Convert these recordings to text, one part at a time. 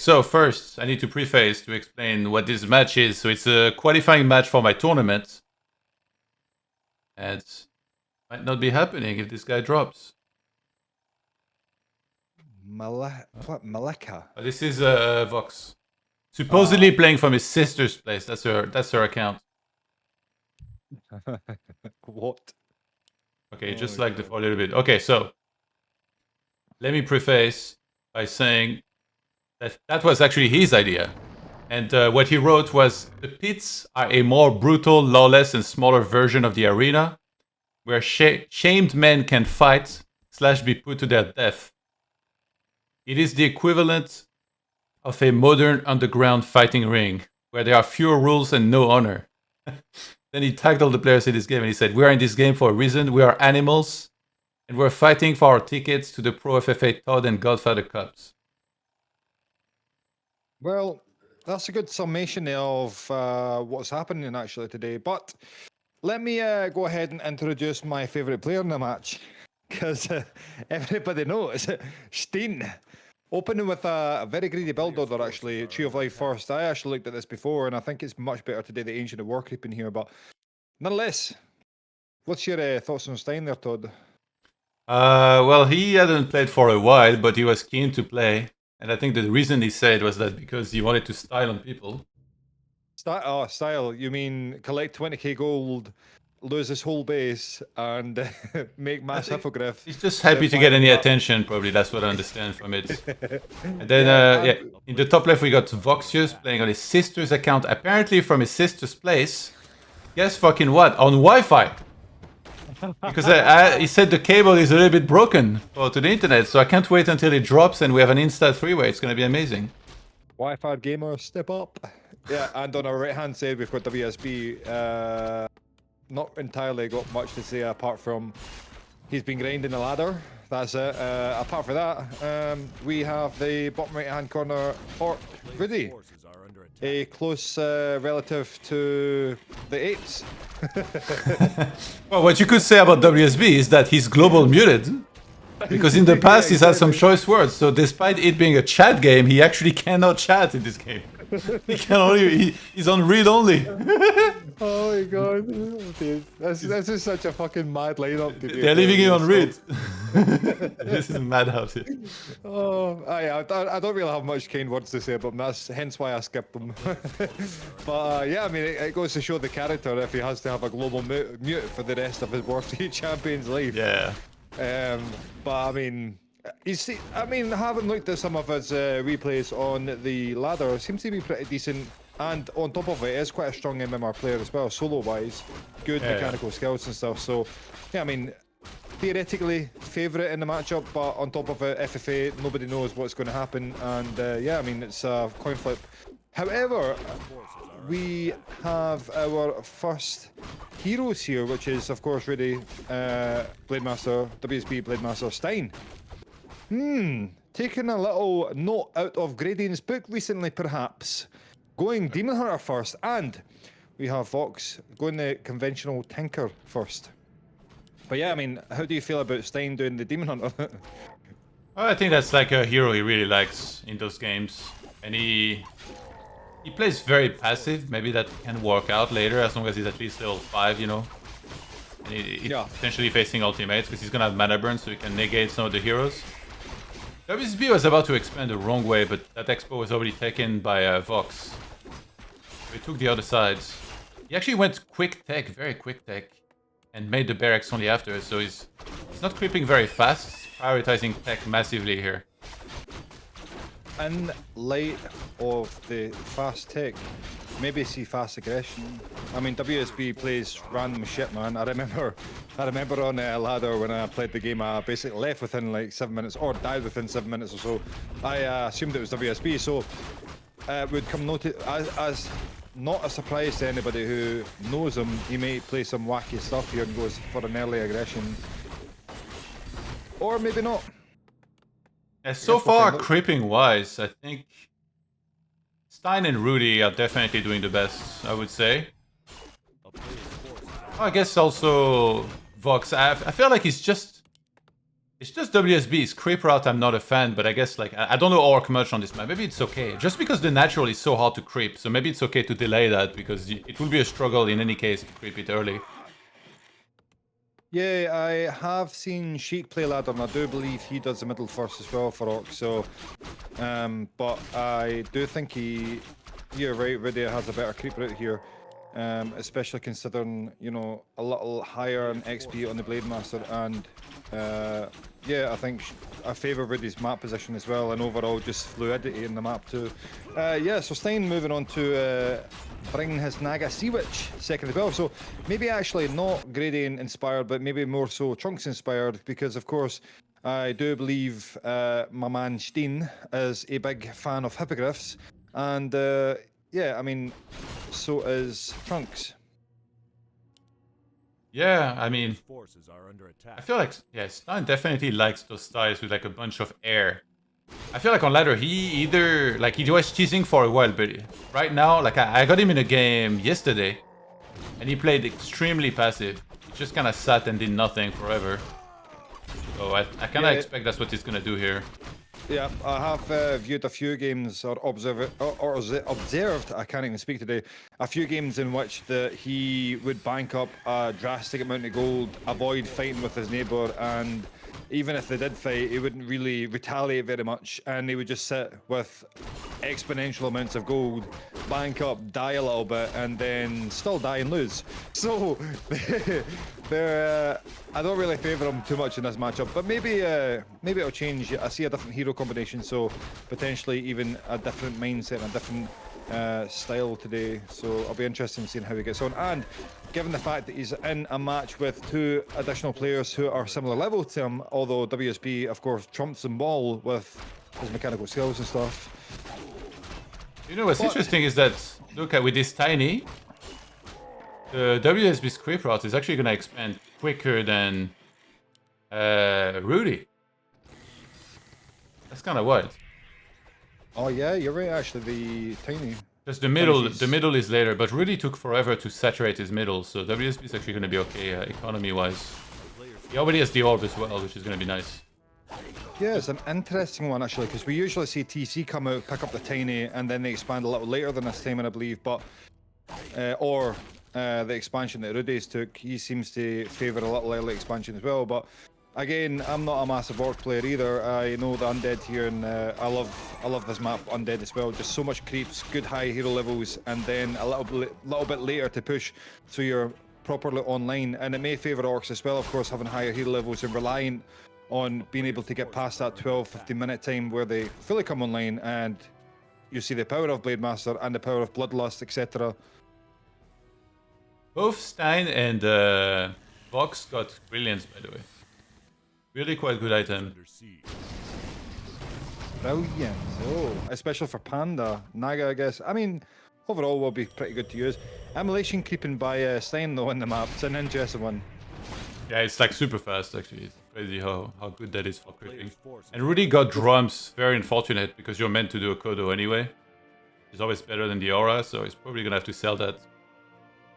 So first, I need to preface to explain what this match is. So it's a qualifying match for my tournament. And it might not be happening if this guy drops. Malika. This is Vox. Supposedly playing from his sister's place. That's her account. What? Okay, just like for a little bit. Okay, so let me preface by saying that was actually his idea. And what he wrote was, the pits are a more brutal, lawless, and smaller version of the arena, where shamed men can fight / be put to their death. It is the equivalent of a modern underground fighting ring, where there are fewer rules and no honor. Then he tagged all the players in this game and he said, we are in this game for a reason, we are animals, and we're fighting for our tickets to the Pro FFA ToD and Godfather Cups. Well, that's a good summation of what's happening actually today. But let me go ahead and introduce my favourite player in the match. Because everybody knows Ste1n. Opening with a very greedy build order, actually. Tree of Life first. I actually looked at this before, and I think it's much better today, the Ancient of War creeping here. But nonetheless, what's your thoughts on Ste1n there, Todd? Well, he hadn't played for a while, but he was keen to play. And I think the reason he said was that because he wanted to style on people. Style. You mean collect 20k gold, lose his whole base, and make mass hippogriff. He's just happy to get any attention, probably. That's what I understand from it. And then, in the top left, we got Voxius playing on his sister's account, apparently from his sister's place. Guess fucking what? On Wi-Fi. Because he said the cable is a little bit broken to the internet, so I can't wait until it drops and we have an Insta 3-way. It's going to be amazing. Wi-Fi gamer, step up. Yeah, and on our right-hand side, we've got WSB. Not entirely got much to say apart from he's been grinding the ladder. That's it. Apart from that, we have the bottom right-hand corner, Rudi, a close relative to the apes. Well, what you could say about WSB is that he's global muted. Because in the past he's had some choice words, so despite it being a chat game, he actually cannot chat in this game. He can only, he's on read only. Oh my god. This is such a fucking mad lineup today. They're leaving him on read. This is madhouse here. Oh, I don't really have much kind words to say about them. That's hence why I skipped them. But yeah, I mean, it goes to show the character if he has to have a global mute for the rest of his World Champion's life. Yeah. But I mean, having looked at some of his replays on the ladder, seems to be pretty decent. And on top of it, is quite a strong MMR player as well, solo-wise. Good mechanical skills and stuff. So, yeah, I mean, theoretically, favourite in the matchup, but on top of it, FFA, nobody knows what's going to happen. And yeah, I mean, it's a coin flip. However, we have our first heroes here, which is, of course, Rudi, Blademaster, WSB Blademaster Ste1n. Taking a little note out of Gradient's book recently, perhaps. Going Demon Hunter first, and we have Vox going the conventional Tinker first. But yeah, I mean, how do you feel about Ste1n doing the Demon Hunter? Well, I think that's like a hero he really likes in those games. And he plays very passive. Maybe that can work out later, as long as he's at least level 5, you know. And he's potentially facing ultimates, because he's gonna have mana burn, so he can negate some of the heroes. WSB was about to expand the wrong way, but that expo was already taken by Vox. So he took the other sides. He actually went quick tech, very quick tech, and made the barracks only after, so he's not creeping very fast, prioritizing tech massively here. In light of the fast tech, maybe see fast aggression. I mean, WSB plays random shit, man. I remember on a ladder when I played the game, I basically left within like 7 minutes, or died within 7 minutes or so. I assumed it was WSB, so it would come as not a surprise to anybody who knows him. He may play some wacky stuff here and goes for an early aggression, or maybe not. Yeah, so far, creeping-wise, I think Ste1n and Rudi are definitely doing the best, I would say. I guess also Vox. I feel like he's just It's just WSB's creep route. I'm not a fan, but I guess like I don't know orc much on this map. Maybe it's okay, just because the natural is so hard to creep. So maybe it's okay to delay that because it will be a struggle in any case to creep it early. Yeah, I have seen Sheik play ladder, and I do believe he does the middle first as well for Orc. So, but I do think you're right, Rudi has a better creep route here, especially considering, you know, a little higher in XP on the Blade Master, and yeah, I think I favour Rudi's map position as well, and overall just fluidity in the map too. Yeah, so Ste1n moving on to bring his Naga Sea Witch second as well. So maybe actually not Gradient inspired, but maybe more so Trunks inspired, because of course I do believe my man Ste1n is a big fan of hippogriffs, and yeah, I mean, so is Trunks. Yeah, I mean, Forces are under attack. I feel like yeah, Ste1n definitely likes those styles with like a bunch of air. I feel like on ladder he either like he was cheesing for a while, but right now like I got him in a game yesterday, and he played extremely passive. He just kind of sat and did nothing forever. So I kind of expect that's what he's gonna do here. Yeah, I have viewed a few games or observed. I can't even speak today. A few games in which he would bank up a drastic amount of gold, avoid fighting with his neighbor, and even if they did fight, he wouldn't really retaliate very much, and he would just sit with exponential amounts of gold, bank up, die a little bit, and then still die and lose. So I don't really favour him too much in this matchup, but maybe it'll change. I see a different hero combination, so potentially even a different mindset and a different style today. So I'll be interested in seeing how he gets on. And given the fact that he's in a match with two additional players who are similar level to him, although WSB of course trumps them all with his mechanical skills and stuff. You know what's interesting is that look at with this tiny, the WSB script route is actually gonna expand quicker than Rudi. That's kind of wild. Oh yeah, you're right. Actually, the tiny. Just the middle is later, but Rudi took forever to saturate his middle, so WSB is actually gonna be okay economy-wise. He already has the orb as well, which is gonna be nice. Yeah, it's an interesting one actually, because we usually see TC come out, pick up the tiny, and then they expand a little later than this time, I believe. But or the expansion that Rudi's took, he seems to favour a little early expansion as well. But again, I'm not a massive orc player either. I know the undead here, and I love this map undead as well. Just so much creeps, good high hero levels, and then a little bit later to push, so you're properly online. And it may favour orcs as well, of course, having higher hero levels and reliant on being able to get past that 12-15 minute time where they fully come online, and you see the power of Blade Master and the power of Bloodlust, etc. Both Ste1n and Vox got brilliance, by the way. Really quite good item. Under siege. Brilliant. Oh, especially for Panda. Naga, I guess. I mean, overall will be pretty good to use. Immolation creeping by Ste1n though in the map. It's an interesting one. Yeah, it's like super fast actually. It's crazy how good that is for creeping. And Rudi got drums, very unfortunate, because you're meant to do a Kodo anyway. It's always better than the aura, so he's probably gonna have to sell that.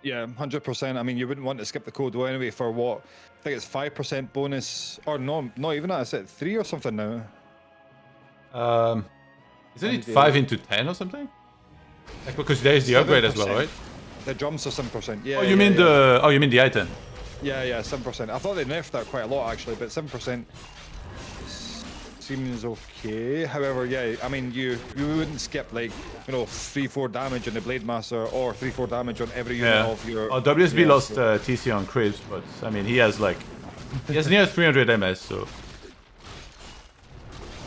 Yeah, 100%. I mean, you wouldn't want to skip the Kodo anyway for what? I think it's 5% bonus, or no, not even that. It's at 3 or something now. Isn't it 5 into 10 or something? Like, because there is the upgrade as well, right? The drums are 7%. Yeah. Oh, you mean the you mean the item? Yeah, 7%. I thought they nerfed that quite a lot actually, but 7% seems okay. However, yeah, I mean, you wouldn't skip like, you know, 3-4 damage on the Blade Master or 3-4 damage on every unit of your. Oh, WSB lost TC on creeps, but I mean, he has near 300 MS, so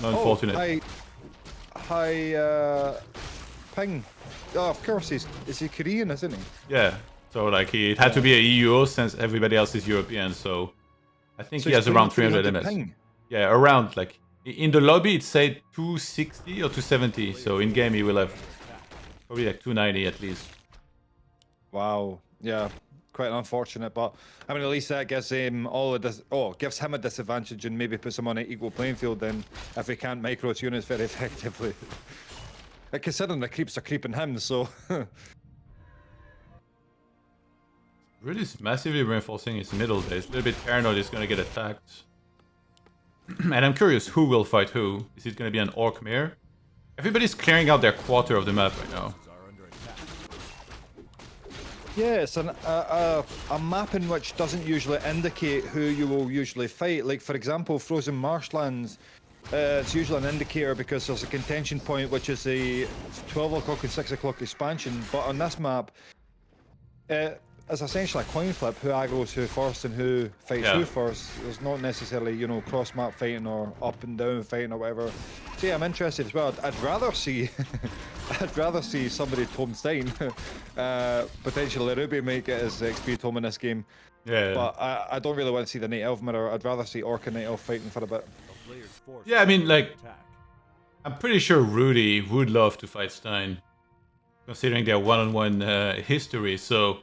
unfortunate. Hi, Ping. Oh, of course is he Korean, isn't he? Yeah. So like it had to be a EU since everybody else is European, so I think he has around 300 MS. Ping. Yeah, around like in the lobby it said 260 or 270, so in game he will have probably like 290 at least. Wow. Yeah. Quite unfortunate, but I mean, at least that gives him gives him a disadvantage and maybe puts him on an equal playing field then if he can't micro his units very effectively. Considering the creeps are creeping him, so. Really is massively reinforcing his middle there. He's a little bit paranoid he's gonna get attacked. And I'm curious who will fight who. Is it going to be an Orc Mare? Everybody's clearing out their quarter of the map right now. Yeah, it's a map in which doesn't usually indicate who you will usually fight. Like, for example, Frozen Marshlands, it's usually an indicator because there's a contention point, which is a 12 o'clock and 6 o'clock expansion. But on this map, it's essentially a coin flip, who aggroes who first and who fights who first. There's not necessarily, you know, cross-map fighting or up and down fighting or whatever. So yeah, I'm interested as well. I'd rather see I'd rather see somebody tome Ste1n. Potentially Rudi might get his XP tome in this game. Yeah. But I don't really want to see the Night Elf mirror. I'd rather see Orc and Night Elf fighting for a bit. Yeah, I mean, like, I'm pretty sure Rudi would love to fight Ste1n, considering their one-on-one history. So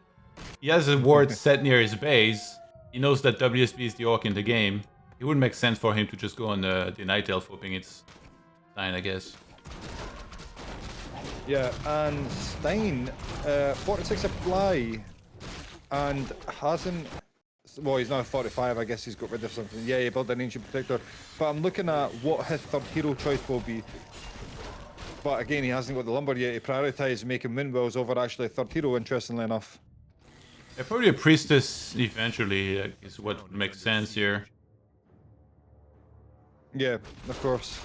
he has a ward set near his base. He knows that WSB is the Orc in the game. It wouldn't make sense for him to just go on the Night Elf hoping it's Ste1n, I guess. Yeah, and Ste1n, 46 supply, and hasn't. Well, he's now 45. I guess he's got rid of something. Yeah, he built an Ancient Protector. But I'm looking at what his third hero choice will be. But again, he hasn't got the lumber yet. He prioritised making Windwells over actually third hero, interestingly enough. Yeah, probably a Priestess eventually is what makes sense here. Yeah, of course.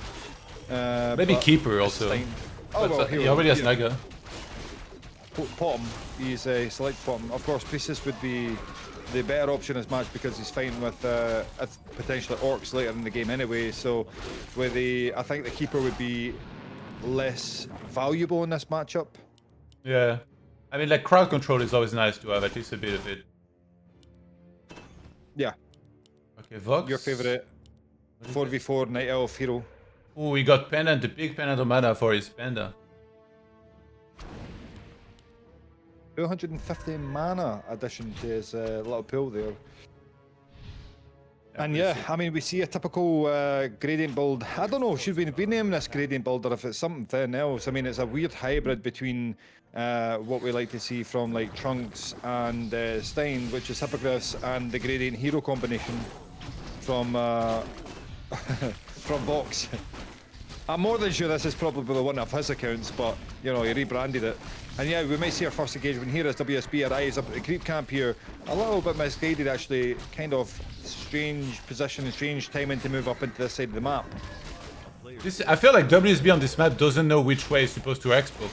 Maybe Keeper also. Oh, well, he already has Naga. Pot him. He's a select pot him. Of course, Priestess would be the better option as match because he's fighting with potentially Orcs later in the game anyway. So, with I think the Keeper would be less valuable in this matchup. Yeah. I mean, like, crowd control is always nice to have, at least a bit of it. Yeah. Okay, Vox. Your favorite 4v4 Night Elf hero. Oh, he got Pendant, the big Pendant of mana for his Panda. 250 mana addition to his little pool there. And yeah, I mean, we see a typical gradient build. I don't know, should we be naming this gradient build or if it's something else? I mean, it's a weird hybrid between what we like to see from like Trunks and Ste1n, which is Hippogriffs, and the gradient hero combination from from Vox. I'm more than sure this is probably one of his accounts, but you know, he rebranded it. And yeah, we may see our first engagement here as WSB arrives up at the creep camp here. A little bit misguided actually, kind of strange position and strange timing to move up into this side of the map. I feel like WSB on this map doesn't know which way he's supposed to expo.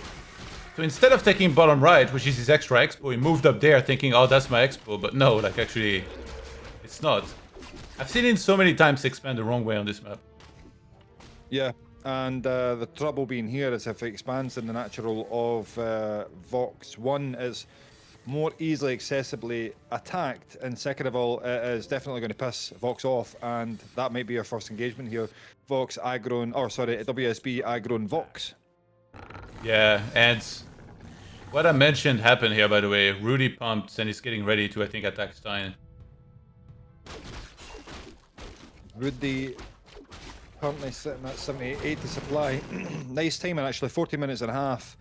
So instead of taking bottom right, which is his extra expo, he moved up there thinking, oh, that's my expo. But no, like actually, it's not. I've seen him so many times expand the wrong way on this map. Yeah. And the trouble being here is if it expands in the natural of Vox, one is more easily accessibly attacked, and second of all, it is definitely going to piss Vox off, and that might be our first engagement here. Vox aggroing, or sorry, WSB aggroing Vox. Yeah, and what I mentioned happened here, by the way. Rudi pumped and he's getting ready to, I think, attack Ste1n. Rudi currently sitting at 78 to supply. Nice timing actually, 40 minutes and a half,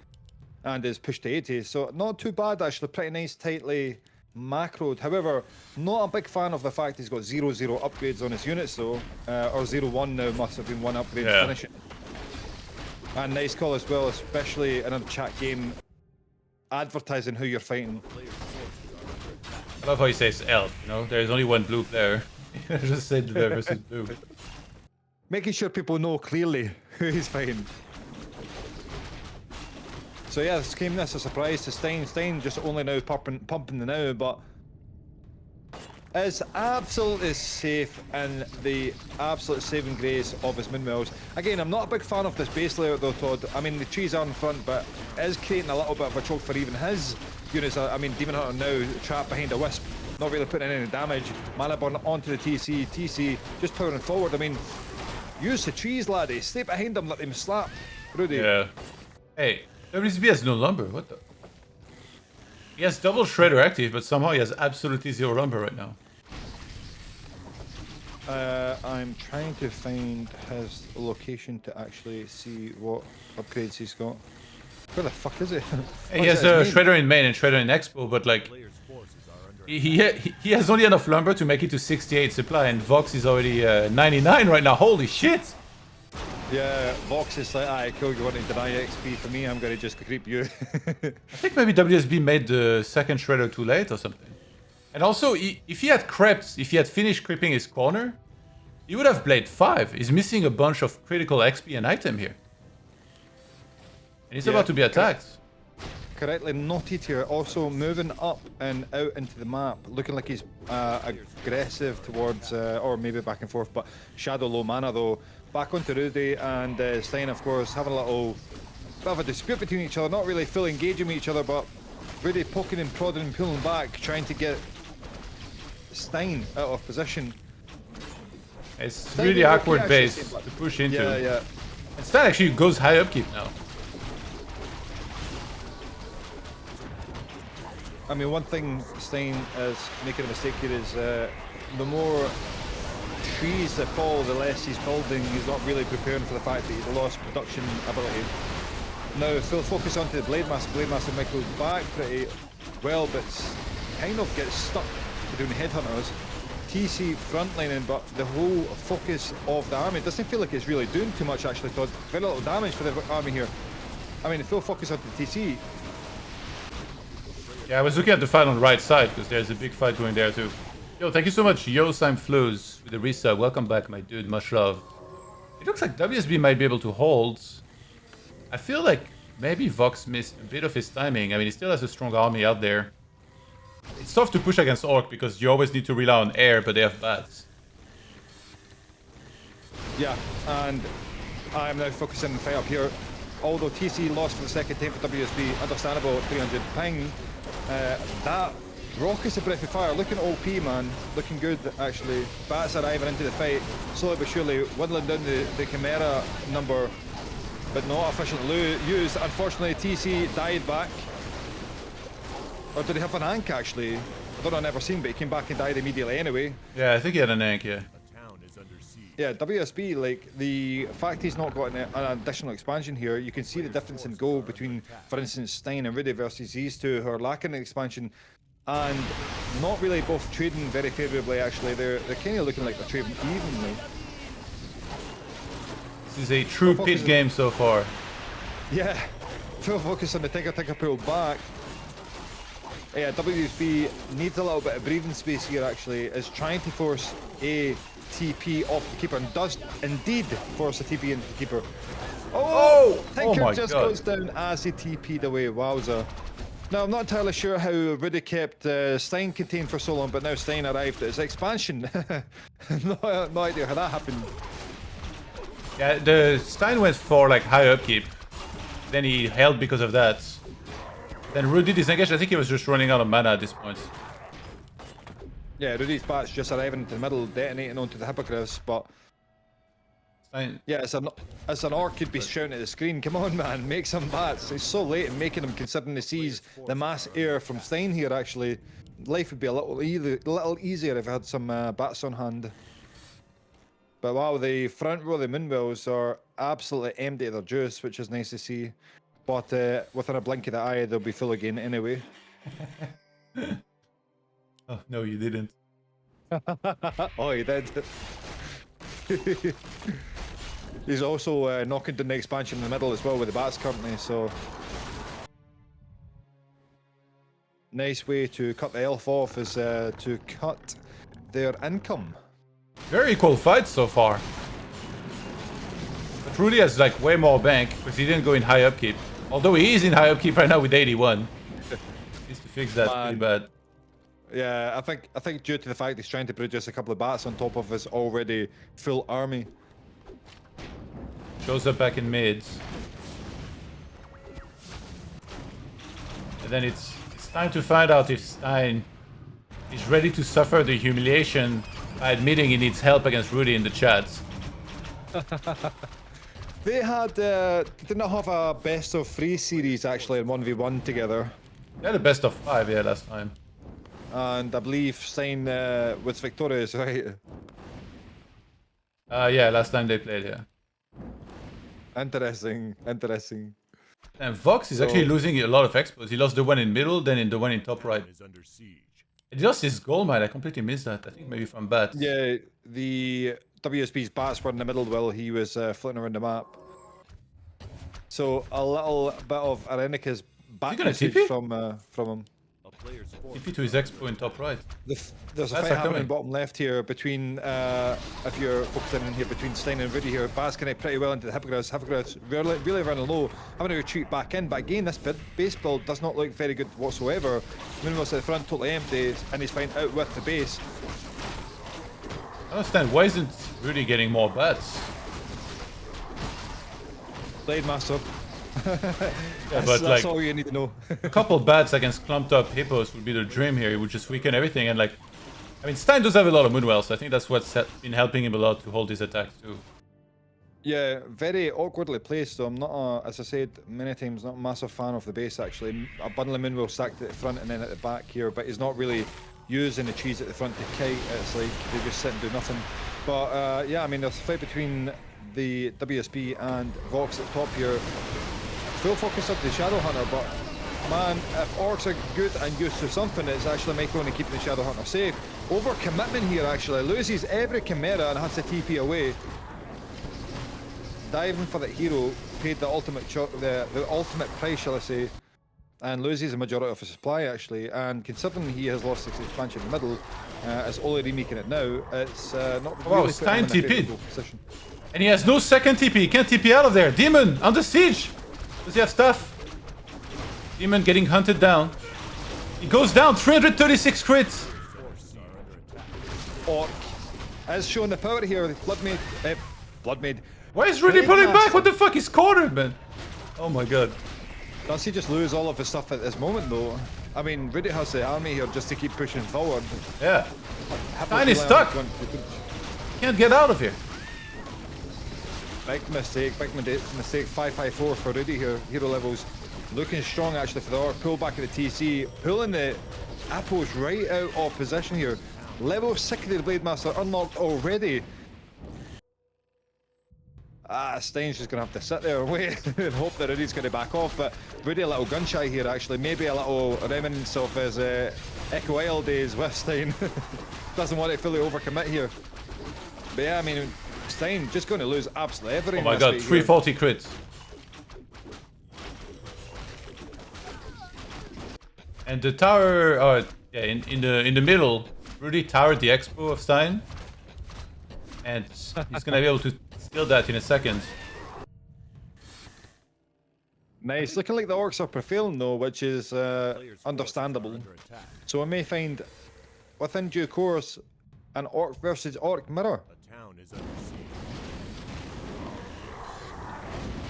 and is pushed to 80, so not too bad actually, pretty nice tightly macroed. However, not a big fan of the fact he's got 0-0 upgrades on his units though, or 0-1 now, must have been one upgrade to finish it. And nice call as well, especially in a chat game advertising who you're fighting. I love how he says elf, you know, there's only one blue player. Just said versus blue. Making sure people know clearly who he's fighting. So yeah, this came as a surprise to Ste1n. Ste1n just only now pumping the now, but is absolutely safe in the absolute saving grace of his Moonwells. Again, I'm not a big fan of this base layout though, Todd. I mean, the trees are in front, but it is creating a little bit of a choke for even his units. I mean, Demon Hunter now trapped behind a Wisp, not really putting in any damage. Mana Burn onto the TC just powering forward. I mean, use the trees, laddie. Stay behind them, let them slap. Rudi. Yeah. Hey, WSB has no lumber. What the? He has double Shredder active, but somehow he has absolutely zero lumber right now. I'm trying to find his location to actually see what upgrades he's got. Where the fuck is it? He has a Shredder in main and Shredder in expo, but like, He has only enough lumber to make it to 68 supply, and Vox is already 99 right now. Holy shit! Yeah, Vox is like, "I kill you, want to deny XP for me? I'm gonna just creep you." I think maybe WSB made the second shredder too late or something. And also, if he had crept, if he had finished creeping his corner, he would have Blade 5. He's missing a bunch of critical XP and item here. And he's about to be attacked. Correctly noted here. Also moving up and out into the map, looking like he's aggressive towards, or maybe back and forth, but Shadow low mana though. Back onto Rudi and Ste1n, of course, having a little bit of a dispute between each other, not really fully engaging with each other, but Rudi poking and prodding and pulling back, trying to get Ste1n out of position. It's really awkward base to push into. Yeah. And Ste1n actually goes high upkeep now. I mean, one thing Ste1n is making a mistake here is the more trees that fall, the less he's building. He's not really preparing for the fact that he's lost production ability. Now, full focus onto the Blade Master. Blade Master might go back pretty well, but kind of gets stuck doing headhunters. TC frontlining, but the whole focus of the army doesn't feel like it's really doing too much actually, Todd. Very little damage for the army here. I mean, full focus onto TC. Yeah, I was looking at the fight on the right side because there's a big fight going there too. Yo, thank you so much, Yosime Flus, with the resub. Welcome back, my dude. Much love. It looks like WSB might be able to hold. I feel like maybe Vox missed a bit of his timing. I mean, he still has a strong army out there. It's tough to push against Orc because you always need to rely on air, but they have bats. Yeah, and I'm now focusing the fight up here. Although TC lost for the second time for WSB, understandable 300 ping. That rocket's a breath of fire, looking OP, man, looking good actually. Bats arriving into the fight, slowly but surely whittling down the Chimera number, but not efficiently used. Unfortunately, TC died back. Or did he have an ank actually? I don't know, I've never seen, but he came back and died immediately anyway. Yeah, I think he had an ank, yeah. Yeah, WSB, like, the fact he's not got an additional expansion here, you can see the difference in goal between, for instance, Ste1n and Rudi versus these two who are lacking an expansion and not really both trading very favourably, actually. They're kind of looking like they're trading evenly. This is a true pit game so far. Yeah, full focus on the Tinker pull back. Yeah, WSB needs a little bit of breathing space here, actually, is trying to force a TP off the keeper and does indeed force a TP into the keeper. Oh! Tinker just goes down as he TP'd away. Wowza. Now, I'm not entirely sure how Rudi kept Ste1n contained for so long, but now Ste1n arrived at his expansion. no idea how that happened. Yeah, the Ste1n went for like high upkeep. Then he held because of that. Then Rudi disengaged. I think he was just running out of mana at this point. Yeah, Rudi's bats just arriving into the middle, detonating onto the Hippogriffs, but yeah, as an orc could be shouting at the screen, come on man, make some bats. It's so late in making them considering he sees the mass air from Ste1n here actually. Life would be a little easier if I had some bats on hand. But wow, the front row of the Moonwells are absolutely empty of their juice, which is nice to see. But within a blink of the eye, they'll be full again anyway. Oh, no, you didn't. Oh, he did. He's also knocking down the expansion in the middle as well with the bats currently, so... Nice way to cut the elf off is to cut their income. Very equal fight so far. But Rudi has like way more bank because he didn't go in high upkeep. Although he is in high upkeep right now with 81. Needs to fix that pretty bad. Yeah, I think due to the fact he's trying to produce a couple of bats on top of his already full army. Shows up back in mids. And then it's time to find out if Ste1n is ready to suffer the humiliation by admitting he needs help against Rudi in the chat. They had did not have a best of 3 series actually in 1v1 together. They had a best of 5, yeah, last time. And I believe Ste1n was victorious, right? Yeah, last time they played, yeah. Interesting. And Vox is actually losing a lot of expos. He lost the one in middle, then in the one in top right. It lost his gold mine. I completely missed that. I think maybe from bats. Yeah, the WSB's bats were in the middle while he was flitting around the map. So a little bit of Arenika's bat gonna usage TP? from him. TP to his expo in top right. There's a Bats fight are happening coming. bottom left here between, if you're focusing in here, between Ste1n and Rudi here. Bats connect pretty well into the Hippogriffs. Hippogriffs really running low, having to retreat back in. But again, this base build does not look very good whatsoever. Moonwell's at the front, totally empty, and he's fine out with the base. I don't understand. Why isn't Rudi getting more bats? Blade Master. Yeah, but that's like all you need to know. a couple bats against clumped up hippos would be the dream here. It would just weaken everything. And like, I mean, Ste1n does have a lot of Moonwells. So I think that's what's been helping him a lot to hold his attacks too. Yeah, very awkwardly placed. So I'm not, as I said many times, not a massive fan of the base actually. A bundle of Moonwell stacked at the front and then at the back here, but he's not really using the trees at the front to kite. It's like they just sit and do nothing. But yeah, I mean, there's a fight between the WSB and Vox at the top here. Full focus up the Shadow Hunter, but man, if orcs are good and used to something, it's actually Michael only keeping the Shadow Hunter safe. Over commitment here actually, loses every Chimera and has to TP away. Diving for that hero, paid the ultimate the ultimate price, shall I say, and loses a majority of his supply actually. And considering he has lost his expansion in the middle, it's only remaking it now. It's not really putting him in a Ste1n favourable TP'd. position. And he has no second TP. He can't TP out of there. Demon under siege. Does he have stuff? Demon getting hunted down. He goes down. 336 crits. Orc has shown the power here. Bloodmaid. Why is Rudi Blade pulling back? Master. What the fuck? He's cornered, man. Oh my god. Does he just lose all of his stuff at this moment though? I mean, Rudi has the army here just to keep pushing forward. Yeah. Happily is rely on stuck. the front to- Can't get out of here. Big mistake, 554 for Rudi here. Hero levels looking strong actually for the orc. Pull back at the TC, pulling the apples right out of position here. Level 60 the Blade Master unlocked already. Ste1n's just gonna have to sit there and wait and hope that Rudi's gonna back off. But Rudi a little gun shy here actually. Maybe a little remnants of his Echo Isle days with Ste1n. Doesn't want to fully overcommit here. But yeah, I mean, Ste1n just going to lose absolutely everything. Oh my in this god, fight here. 340 crits. And the tower, yeah, in the middle, Rudi towered the expo of Ste1n, and he's gonna be able to steal that in a second. Nice. Looking like the orcs are prevailing though, which is understandable. So we may find within due course an orc versus orc mirror.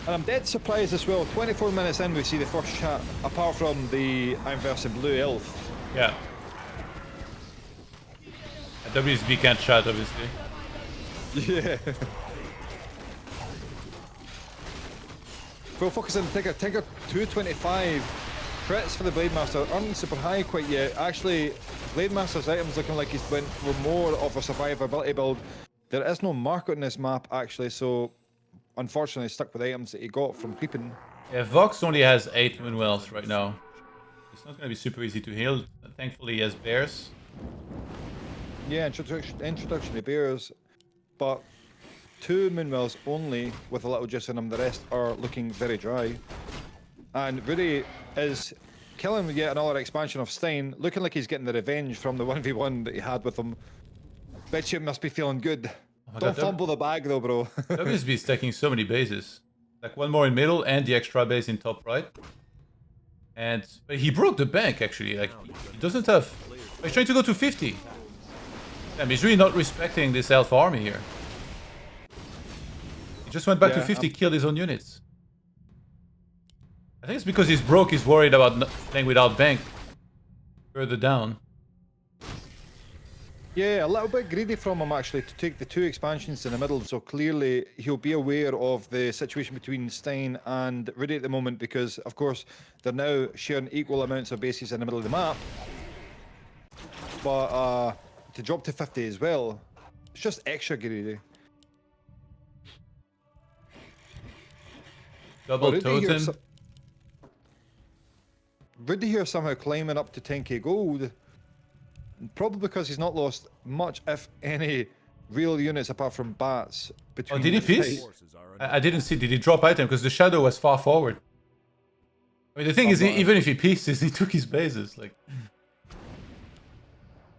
And I'm dead surprised as well. 24 minutes in, we see the first chat, apart from the I'm versing Blue Elf. Yeah. WSB can't chat, obviously. Yeah. Full focus on Tinker. Tinker 225. Crits for the Blade Master aren't super high quite yet. Actually, Blade Master's items looking like he's went for more of a survivability build. There is no market on this map actually, so unfortunately stuck with items that he got from creeping. Yeah, Vox only has 8 Moonwells right now. It's not gonna be super easy to heal. Thankfully, he has bears. Yeah, introduction to bears, but 2 Moonwells only with a little juice in them. The rest are looking very dry. And Rudi is killing yet another expansion of Ste1n, looking like he's getting the revenge from the 1v1 that he had with him. Bet you must be feeling good. my Don't God, fumble the bag though, bro. WSB is taking so many bases. Like one more in middle and the extra base in top right. And but he broke the bank actually. Like he doesn't have. He's trying to go to 50. Damn, he's really not respecting this elf army here. He just went back to Yeah, 50, killed his own units. I think it's because he's broke. He's worried about playing without bank further down. Yeah, a little bit greedy from him actually to take the 2 expansions in the middle, so clearly he'll be aware of the situation between Ste1n and Rudi at the moment because, of course, they're now sharing equal amounts of bases in the middle of the map. But to drop to 50 as well, it's just extra greedy. Double Rudi totem. Rudi here somehow climbing up to 10k gold. Probably because he's not lost much, if any, real units apart from bats. Oh, Between did he the piece? fight. I didn't see. Did he drop item? Because the shadow was far forward. I mean, the thing is, not- even if he pieces, he took his bases. Like,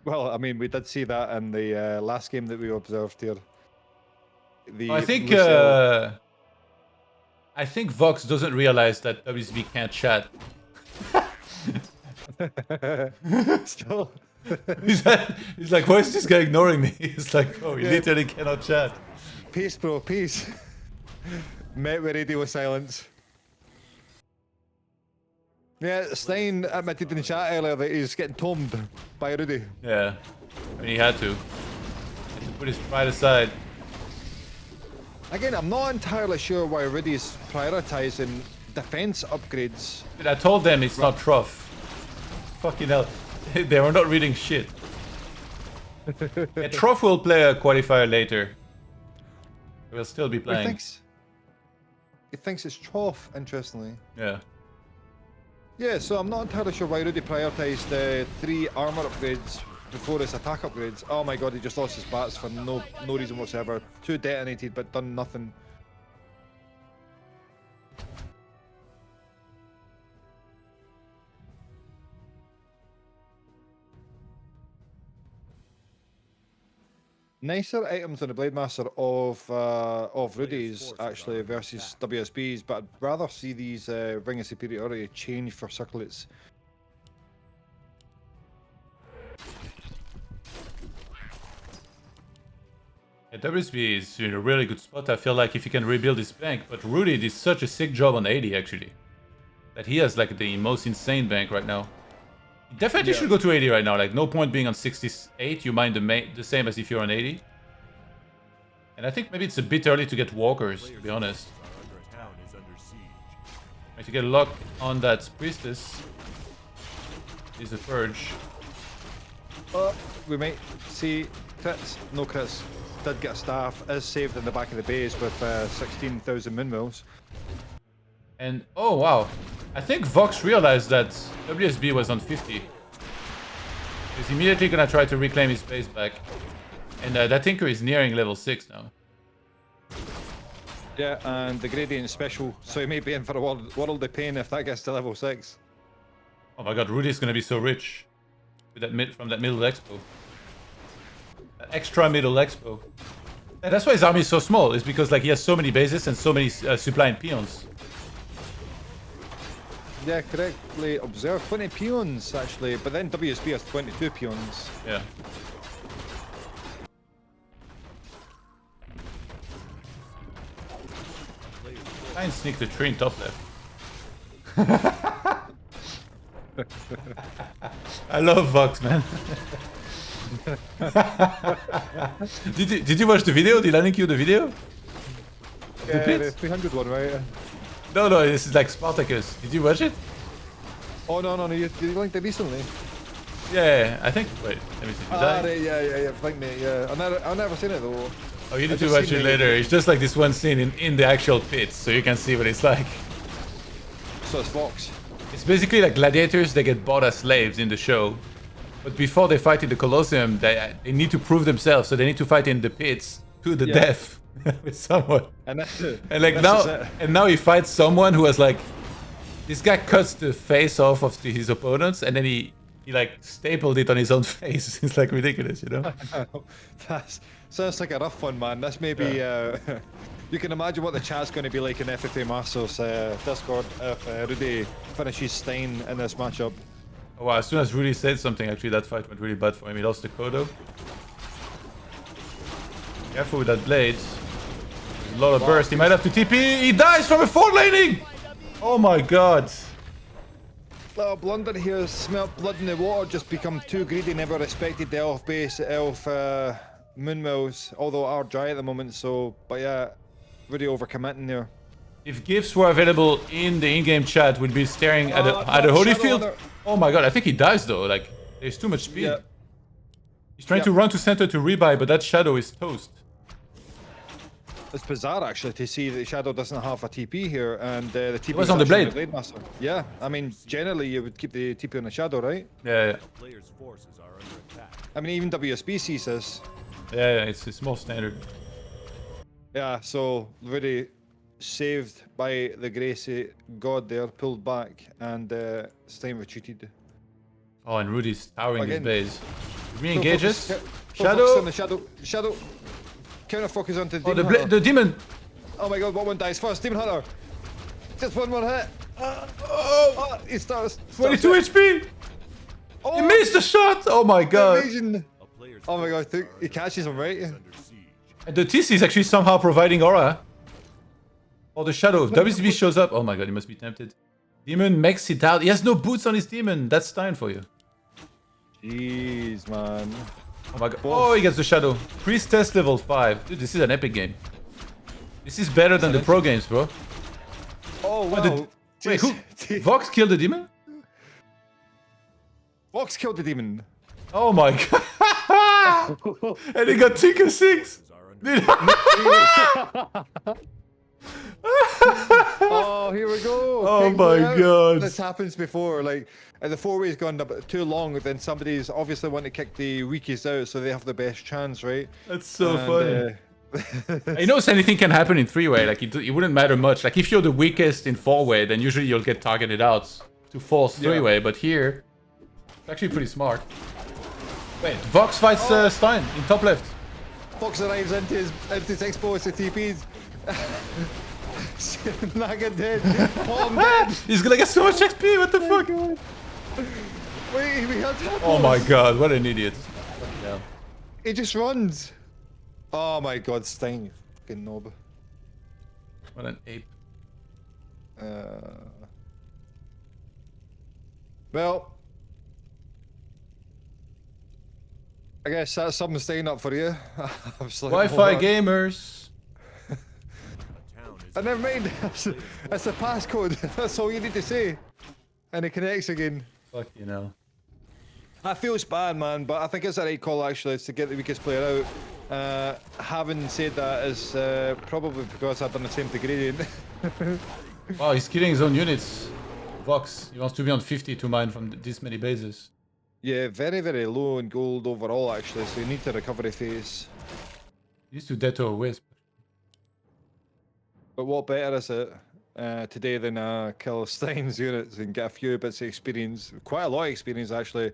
Well, I mean, we did see that in the last game that we observed here. I think Vox doesn't realize that WSB can't chat. Still, He's like, why is this guy ignoring me? He's like, oh, he literally cannot chat. peace, bro, peace. Met with radio silence. Yeah, Ste1n admitted in the chat earlier that he's getting tomed by Rudi. Yeah, I mean, he had to. He had to put his pride aside. Again, I'm not entirely sure why Rudi's prioritizing defense upgrades. Dude, I told them it's not Trough. Fucking hell. They were not reading shit. Yeah, Trough will play a qualifier later. We'll still be playing. He thinks it's Trough, interestingly. Yeah. Yeah, so I'm not entirely sure why Rudi prioritized 3 armor upgrades before his attack upgrades. Oh my god, he just lost his bats for no reason whatsoever. 2 detonated but done nothing. Nicer items on the Blade Master of Rudi's actually versus WSB's, but I'd rather see these Ring of Superiority change for circlets. Yeah, WSB is in a really good spot. I feel like if he can rebuild his bank, but Rudi did such a sick job on 80 actually. That he has like the most insane bank right now. He definitely should go to 80 right now. Like no point being on 68. You mind the same as if you're on 80. And I think maybe it's a bit early to get walkers, to be honest. Trying to get a lock on that priestess is a purge. We might see crits, no crits. Did get a staff, is saved in the back of the base with 16,000 windmills. And oh wow, I think Vox realized that WSB was on 50. He's immediately gonna try to reclaim his base back. And that Tinker is nearing level 6 now. Yeah, and the gradient is special, so he may be in for a world of pain if that gets to level 6. Oh my god, Rudi's gonna be so rich with that from that middle expo. That extra middle expo. And that's why his army is so small, is because like he has so many bases and so many supply and peons. Yeah, correctly observed. 20 peons actually, but then WSB has 22 peons. Yeah. Try and sneak the tree in top left. I love Vox, man. Did you watch the video? Did I link you the video? Yeah, the 300 one, right? No, this is like Spartacus. Did you watch it? Oh no, you linked it recently. Yeah, I think. Wait, let me see. Did I? Right, yeah, linked me. Yeah, I've never seen it though. Oh, you need to watch it later. It's just like this one scene in the actual pits, so you can see what it's like. So it's Vox. It's basically like gladiators. They get bought as slaves in the show, but before they fight in the Colosseum, they need to prove themselves. So they need to fight in the pits to the death with someone. And like now he fights someone who has like, this guy cuts the face off of his opponents, and then he like stapled it on his own face. It's like ridiculous, you know. That sounds like a rough one, man. That's maybe you can imagine what the chat's going to be like in FFA Masters Discord if Rudi finishes Ste1n in this matchup. Oh wow, as soon as Rudi said something, actually that fight went really bad for him. He lost the Kodo. Careful with that blade. There's a lot of burst. He might have to TP. He dies from a forward laning! Oh my god. Little blunder here, smelt blood in the water, just become too greedy, never respected the elf base, elf moonmills, although are dry at the moment, so, but yeah, really overcommitting there. If gifts were available in the in-game chat, we'd be staring at a Holyfield. Oh my god, I think he dies though, like, there's too much speed. Yeah. He's trying to run to center to rebuy, but that shadow is toast. It's bizarre actually to see that Shadow doesn't have a TP here, and the TP was on the blade. Master. Yeah, I mean generally you would keep the TP on the Shadow, right? Yeah. Player's forces are under attack. I mean even WSB sees this. Yeah, it's more standard. Yeah, so Rudi saved by the grace of God there, pulled back, and Ste1n retreated. Oh, and Rudy's towering his Again. base. Re-engages. Focus Shadow. on the Shadow. Counter focus onto the Oh, Demon Hunter. the demon. Oh my god, what one dies first? Demon Hunter! Just one more hit! Oh, He starts 22 HP. Oh, He missed the shot. Oh my god. Invasion. A player's Oh my god, forces he are catches him, right? under siege. And the TC is actually somehow providing aura. Oh, the shadow. WSB shows up. Oh my god, he must be tempted. Demon makes it out. He has no boots on his demon. That's Ste1n for you. Jeez, man. Oh my god. Oh, he gets the shadow. Priestess level 5. Dude, this is an epic game. This is better than the pro games, bro. Oh, wow. the- Wait, who? Vox killed the demon? Vox killed the demon. Oh my god. And he got Tinker 6. Are under Dude. Oh, here we go. Oh King my out. god. This happens before. Like, the 4-way's gone a bit too long, then somebody's obviously want to kick the weakest out so they have the best chance, right? That's so funny. funny. You know, anything can happen in 3-way. Like, it wouldn't matter much. Like, if you're the weakest in 4-way, then usually you'll get targeted out to force 3-way. But here, it's actually pretty smart. Wait, Vox fights Ste1n in top left. Fox arrives into his expo to TPs. Naga dead. Palm dead. He's gonna get so much XP. What the fuck? Wait, we had Oh my god, what an idiot. Fucking hell. He just runs. Oh my god, Ste1n, you fucking knob. What an ape. Well, I guess that's something Ste1n up for you. Wi-Fi gamers. a town is And never mind, that's the passcode. That's all you need to say. And it connects again. Fuck you know. I feel it's bad, man, but I think it's the right call actually. It's to get the weakest player out. Having said that is probably because I've done the same to Gradient. Wow, he's killing his own units. Vox, he wants to be on 50 to mine from this many bases. Yeah, very, very low in gold overall actually, so you need the recovery phase. He needs to dead to a wisp. But what better is it today than kill Ste1n's units and get a few bits of experience, quite a lot of experience actually.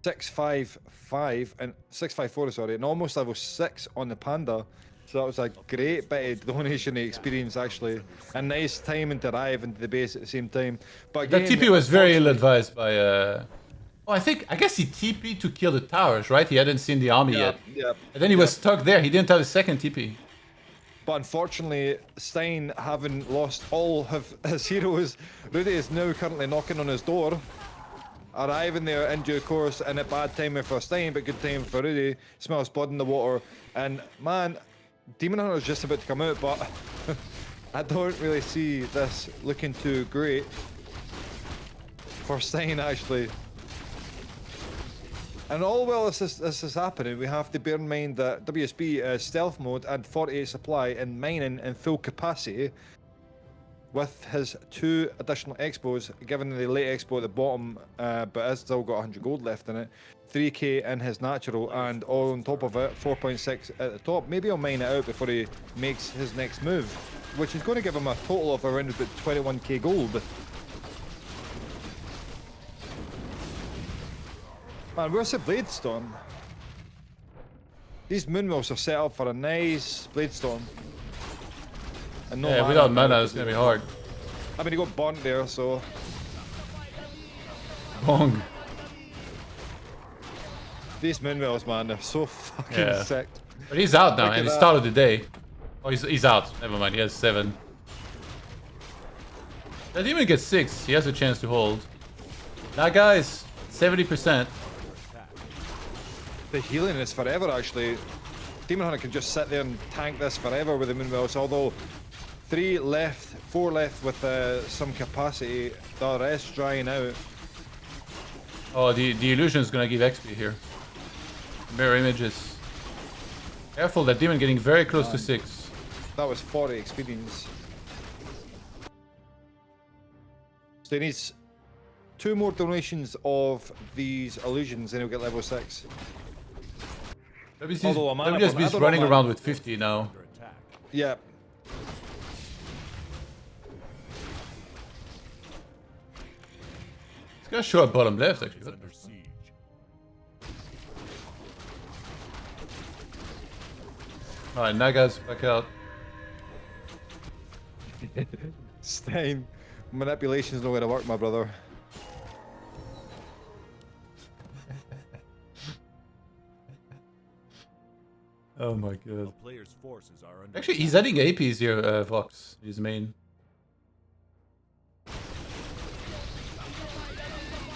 655 and 654, sorry, and almost level 6 on the Panda. So that was a great bit of donation of experience actually. A nice timing to arrive into the base at the same time. But That again, TP was very ill advised by Oh, I guess he TP'd to kill the towers, right? He hadn't seen the army yet. Yeah. And then he was stuck there. He didn't have a second TP. But unfortunately, Ste1n, having lost all of his heroes, Rudi is now currently knocking on his door. Arriving there in due course, and a bad timing for Ste1n, but good time for Rudi. Smells blood in the water. And man, Demon Hunter's just about to come out, but I don't really see this looking too great for Ste1n actually. And all while this is happening, we have to bear in mind that WSB is stealth mode and 48 supply and mining in full capacity with his 2 additional expos, given the late expo at the bottom, but has still got 100 gold left in it. 3k in his natural, and all on top of it, 4.6 at the top. Maybe he'll mine it out before he makes his next move, which is going to give him a total of around about 21k gold. Man, where's the Blade Storm? These moonwills are set up for a nice Blade Storm. And no Yeah, without mana, it's gonna be hard. I mean, he got burnt there, so... Bong. These moonwells, man, they're so fucking sick. But he's out now, Look at and it that. started the day. Oh, he's out. Never mind, he has 7. That demon gets 6. He has a chance to hold. That guy's 70%. The healing is forever, actually. Demon Hunter can just sit there and tank this forever with the moonwells, although 3 left, 4 left with some capacity, the rest drying out. Oh, the illusion's gonna give XP here. Mirror images. Careful, that demon getting very close to 6. That was 40 experience. So he needs 2 more donations of these illusions, and he'll get level 6. Although a mana point- I WSB's don't know, running man. around with 50 now. Under attack. Yeah. It's gonna show up bottom left actually. Is under siege. Alright, Naga's back out. Ste1n, manipulation's not going to work, my brother. Oh my A god. player's forces are under Actually, he's adding APs here, Vox, his main.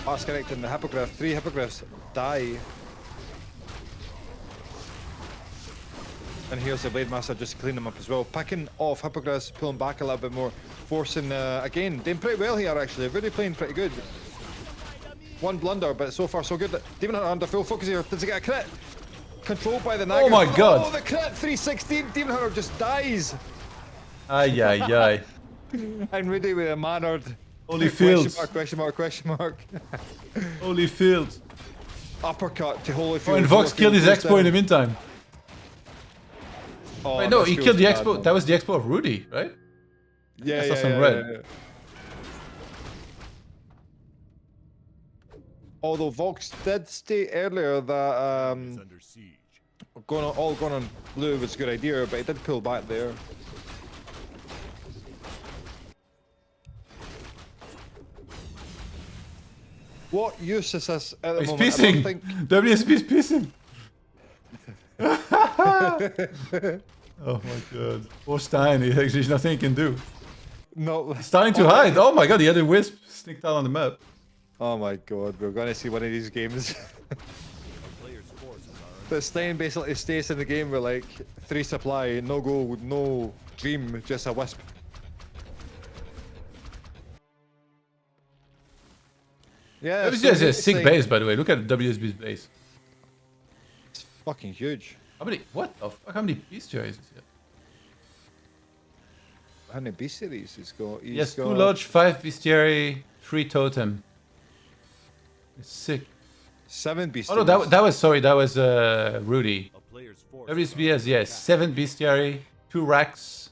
Pass connecting the hippogriff. 3 hippogriffs die. And here's the Blade Master just to clean them up as well. Picking off hippogriffs, pulling back a little bit more, forcing, again, doing pretty well here actually. Really playing pretty good. 1 blunder, but so far so good. Demon Hunter under full focus here. Does he get a crit? Controlled by the Naga. Oh my god. Oh, the crit! 316. Demon Hunter just dies. Ay, ay, ay. And Rudi with a mannered. Holy question fields. mark, question mark, question mark. Holy field. Uppercut to Holyfield. Oh, and Vox killed his expo in the meantime. Oh, Wait, no, this he feels killed the bad, expo. man. That was the expo of Rudi, right? Yeah, I saw yeah, some yeah, red. yeah. Although Vox did state earlier that is under siege. going on blue was a good idea, but he did pull back there. What use is this at the He's moment? I pissing. don't think. WSB's pissing. Oh my god. Poor Ste1n, there's nothing he can do. No. He's starting to hide. Oh my god, he had a wisp sneaked out on the map. Oh my god, we're going to see one of these games. A player's forces are But Ste1n basically stays in the game with like 3 supply, no gold, no dream, just a wisp. Yeah, WSB so has a it's sick like- base, by the way. Look at WSB's base. Fucking huge. How many? What the fuck? How many bestiaries is here? How many bestiaries he's got? He's Yes, 2 got lodge, 5 bestiary, 3 totem. It's sick. 7 bestiaries. Oh no, that was sorry, that was Rudi. a player's force. WSB has yes, 7 bestiary, 2 racks.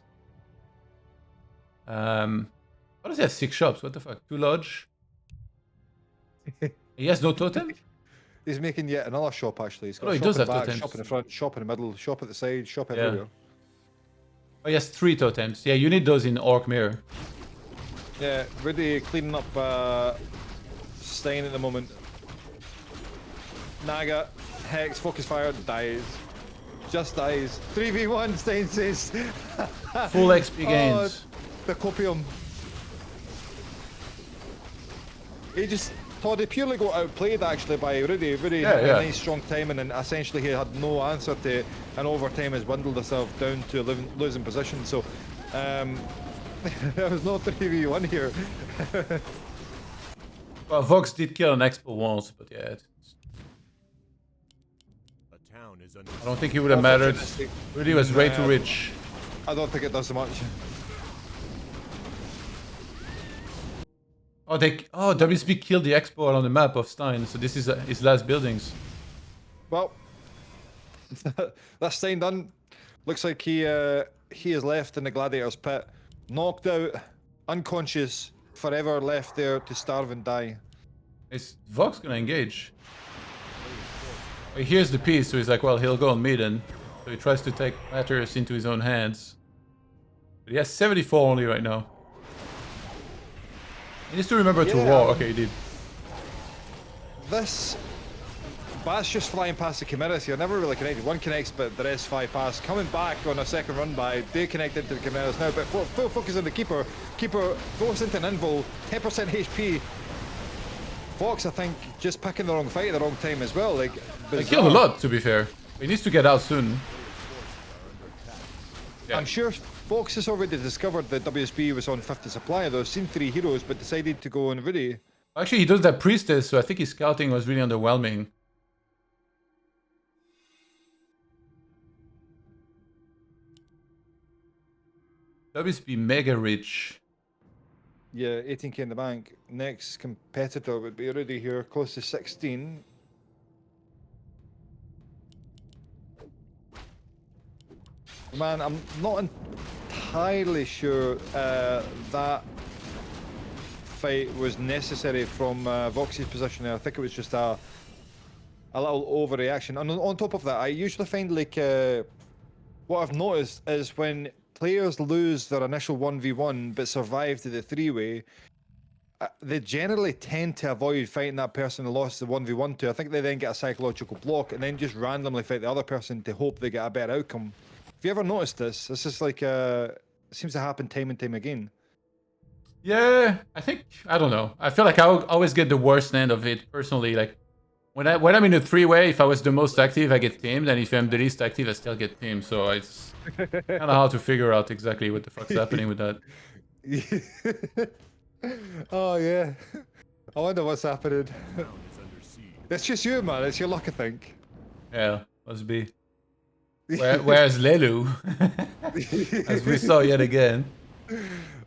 What does he have? 6 shops? What the fuck? 2 lodge. He has no totem? He's making yet another shop actually. He's got Oh, a he shop does in the have back, totems. shop in the front, shop in the middle, shop at the side, shop Yeah. everywhere. Oh, he has 3 totems. Yeah, you need those in Orc Mirror. Yeah, Rudi cleaning up Ste1n at the moment. Naga, Hex, Focus Fire, dies. Just dies. 3v1, Ste1n says. Full XP gains. The copium. He just thought he purely got outplayed actually by Rudi. Rudi Yeah, had yeah. a nice strong timing and essentially he had no answer to it, and over time has dwindled himself down to a losing position. So there was no 3v1 here. Well, Vox did kill an expo once, but yeah, A town is under I don't think he would have mattered. Rudi was way too Nah. rich. I don't think it does so much. Oh, WSB killed the expo on the map of Ste1n, so this is his last buildings. Well, that's Ste1n done. Looks like he is left in the gladiator's pit, knocked out, unconscious, forever left there to starve and die. Is Vox gonna engage? He hears the piece, so he's like, well, he'll go on Maiden. So he tries to take matters into his own hands. But he has 74 only right now. He needs to remember to Yeah. roar. Okay, he did. This Bat's just flying past the Chimeras here, never really connected. One connects, but the rest 5 pass. Coming back on a second run by, they connect into the Chimeras now, but full focus on the Keeper. Keeper goes into an invul, 10% HP. Fox, I think, just picking the wrong fight at the wrong time as well. Like, He killed a lot, to be fair. He needs to get out soon. Yeah. I'm sure Fox has already discovered that WSB was on 50 supply, though. Seen 3 heroes, but decided to go on Rudi. Actually, he does that priestess, so I think his scouting was really underwhelming. WSB mega rich. Yeah, 18k in the bank. Next competitor would be Rudi here, close to 16. Man, I'm not entirely sure that fight was necessary from Voxi's position there. I think it was just a little overreaction. And on top of that, I usually find like what I've noticed is when players lose their initial 1v1 but survive to the three-way, they generally tend to avoid fighting that person they lost the 1v1 to. I think they then get a psychological block and then just randomly fight the other person to hope they get a better outcome. Have you ever noticed this? This is like, it seems to happen time and time again. Yeah, I don't know. I feel like I always get the worst end of it personally. Like when I'm in a three-way, if I was the most active, I get teamed, and if I'm the least active, I still get teamed. So it's kind of hard to figure out exactly what the fuck's happening with that. Oh yeah, I wonder what's happening. The town is under siege. It's just you, man. It's your luck, I think. Yeah, must be. Where's Lelu? As we saw yet again.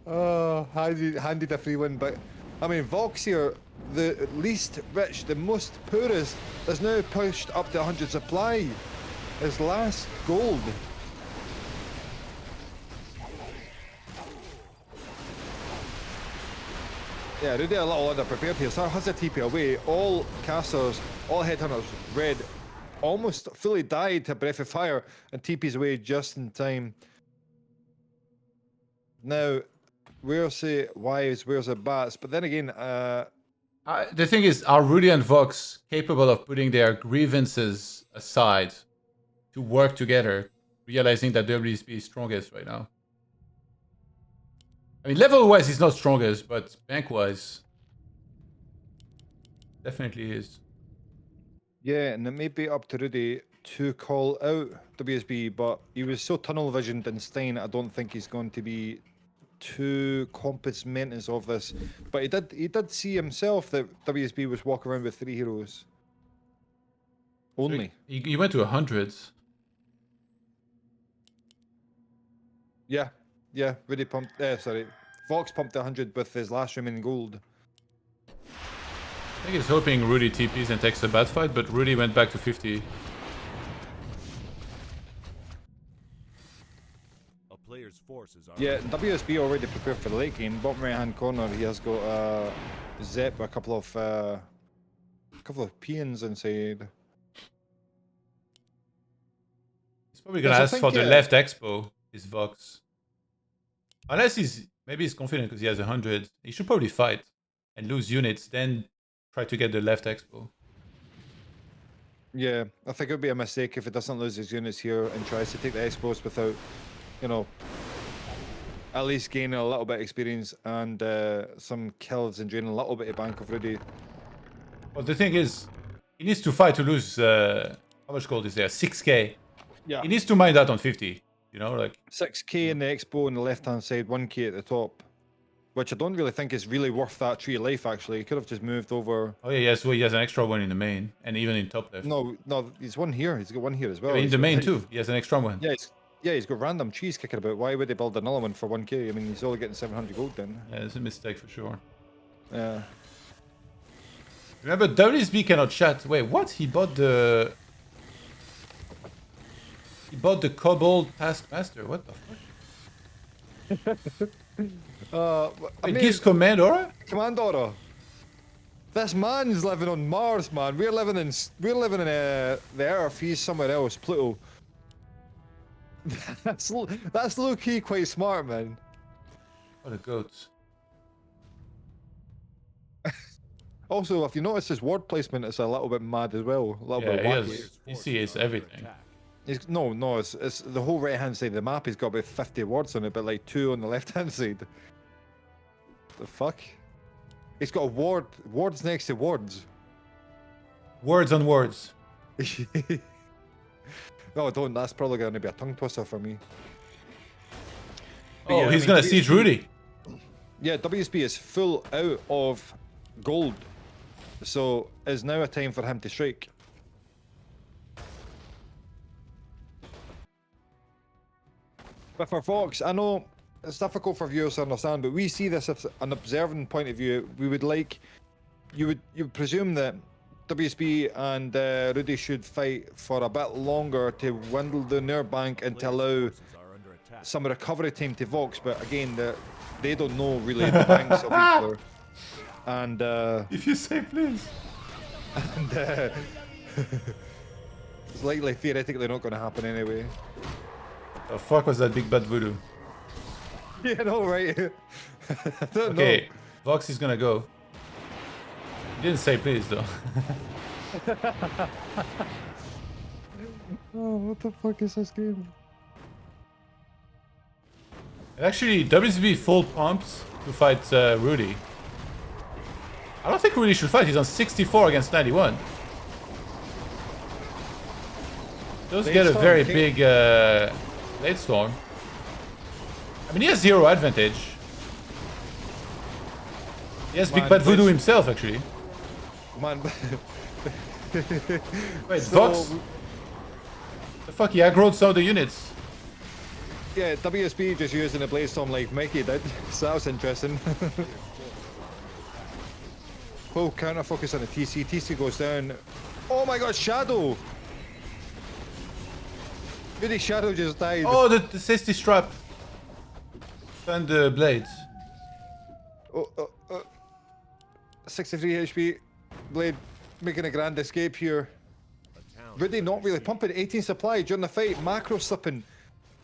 Oh, handy the free win, but I mean, Vox here, the least rich, the most poorest, is now pushed up to 100 supply. His last gold. Yeah, Rudi a little underprepared here. So has a TP away. All casters, all headhunters, red, almost fully died to Breath of Fire, and TP's away just in time. Now, where's the wives, where's the bats? But then again, The thing is, are Rudi and Vox capable of putting their grievances aside to work together, realizing that WSB is strongest right now? I mean, level-wise, he's not strongest, but bank-wise, definitely is. yeah, and it may be up to Rudi to call out WSB, but he was so tunnel visioned in Ste1n, I don't think he's going to be too compass of this. But he did see himself that WSB was walking around with 3 heroes. Only. He went to 100. Yeah, Rudi pumped, sorry. Vox pumped 100 with his last remaining gold. I think he's hoping Rudi TPs and takes a bad fight, but Rudi went back to 50. A player's forces are Yeah, WSB already prepared for the late game. Bottom right hand corner, he has got Zep, a couple of peons inside. He's probably gonna Yes, I ask for think, the left expo, his Vox. Unless maybe he's confident because he has 100. He should probably fight and lose units, then try to get the left expo. Yeah, I think it would be a mistake if he doesn't lose his units here and tries to take the expos without, you know, at least gaining a little bit of experience and some kills and draining a little bit of bank of Rudi. But the thing is, he needs to fight to lose. How much gold is there? 6k. Yeah. He needs to mine that on 50. You know, like 6k in the expo on the left hand side, 1k at the top. Which I don't really think is really worth that tree of life, actually. He could have just moved over. oh yeah, yes, well, he has an extra one in the main and even in top left. No, he's one here. He's got one here as well. in He's the got, main like, too, he has an extra one. Yeah, he's got random cheese kicking about. Why would they build another one for 1k? I mean, he's only getting 700 gold then. Yeah, it's a mistake for sure. Yeah. Remember, WSB cannot chat. Wait, what? He bought the Kobold Past Master. What the fuck? I It mean, gives command aura? command order. This man's living on Mars, man. We're living in the Earth. He's somewhere else, Pluto. that's low key quite smart, man. What a goat. Also, if you notice his word placement, it's a little bit mad as well. A little Yeah, bit he wacky. has. You see, it's everything. No, it's the whole right hand side of the map. He's got about 50 words on it, but like 2 on the left hand side. The fuck? He's got words next to words. Words on words. No, don't. That's probably going to be a tongue twister for me. But Oh, yeah, I he's mean, gonna siege Rudi. Yeah, WSB is full out of gold, so it's now a time for him to strike. But for Vox, I know it's difficult for viewers to understand, but we see this as an observing point of view. We would like, you would presume that WSB and Rudi should fight for a bit longer to dwindle the nerve bank and to allow Forces are under attack. some recovery time to Vox. But again, they don't know really the banks of each other. And If you say please. and it's likely theoretically not going to happen anyway. The fuck was that big bad voodoo? Yeah, no, right. I don't Okay, Vox is gonna go. He didn't say please though. Oh, what the fuck is this game? Actually, WSB full pumps to fight Rudi. I don't think Rudi should fight. He's on 64 against 91. Does Late get a storm, very okay. big late storm. I mean, he has 0 advantage. He has Big Man, Bad Voodoo which- himself, actually. Man, Wait, so, Vox? The fuck, he aggroed some of the units. yeah, WSB just using the Blade Storm like Mikey did, so that was interesting. Full counter focus on the TC. TC goes down. Oh my god, Shadow! Really, Shadow just died. Oh, the safety strap. And the blades. Oh, 63 HP. Blade making a grand escape here. A town Rudi not really pumping. 18 supply during the fight. Macro slipping.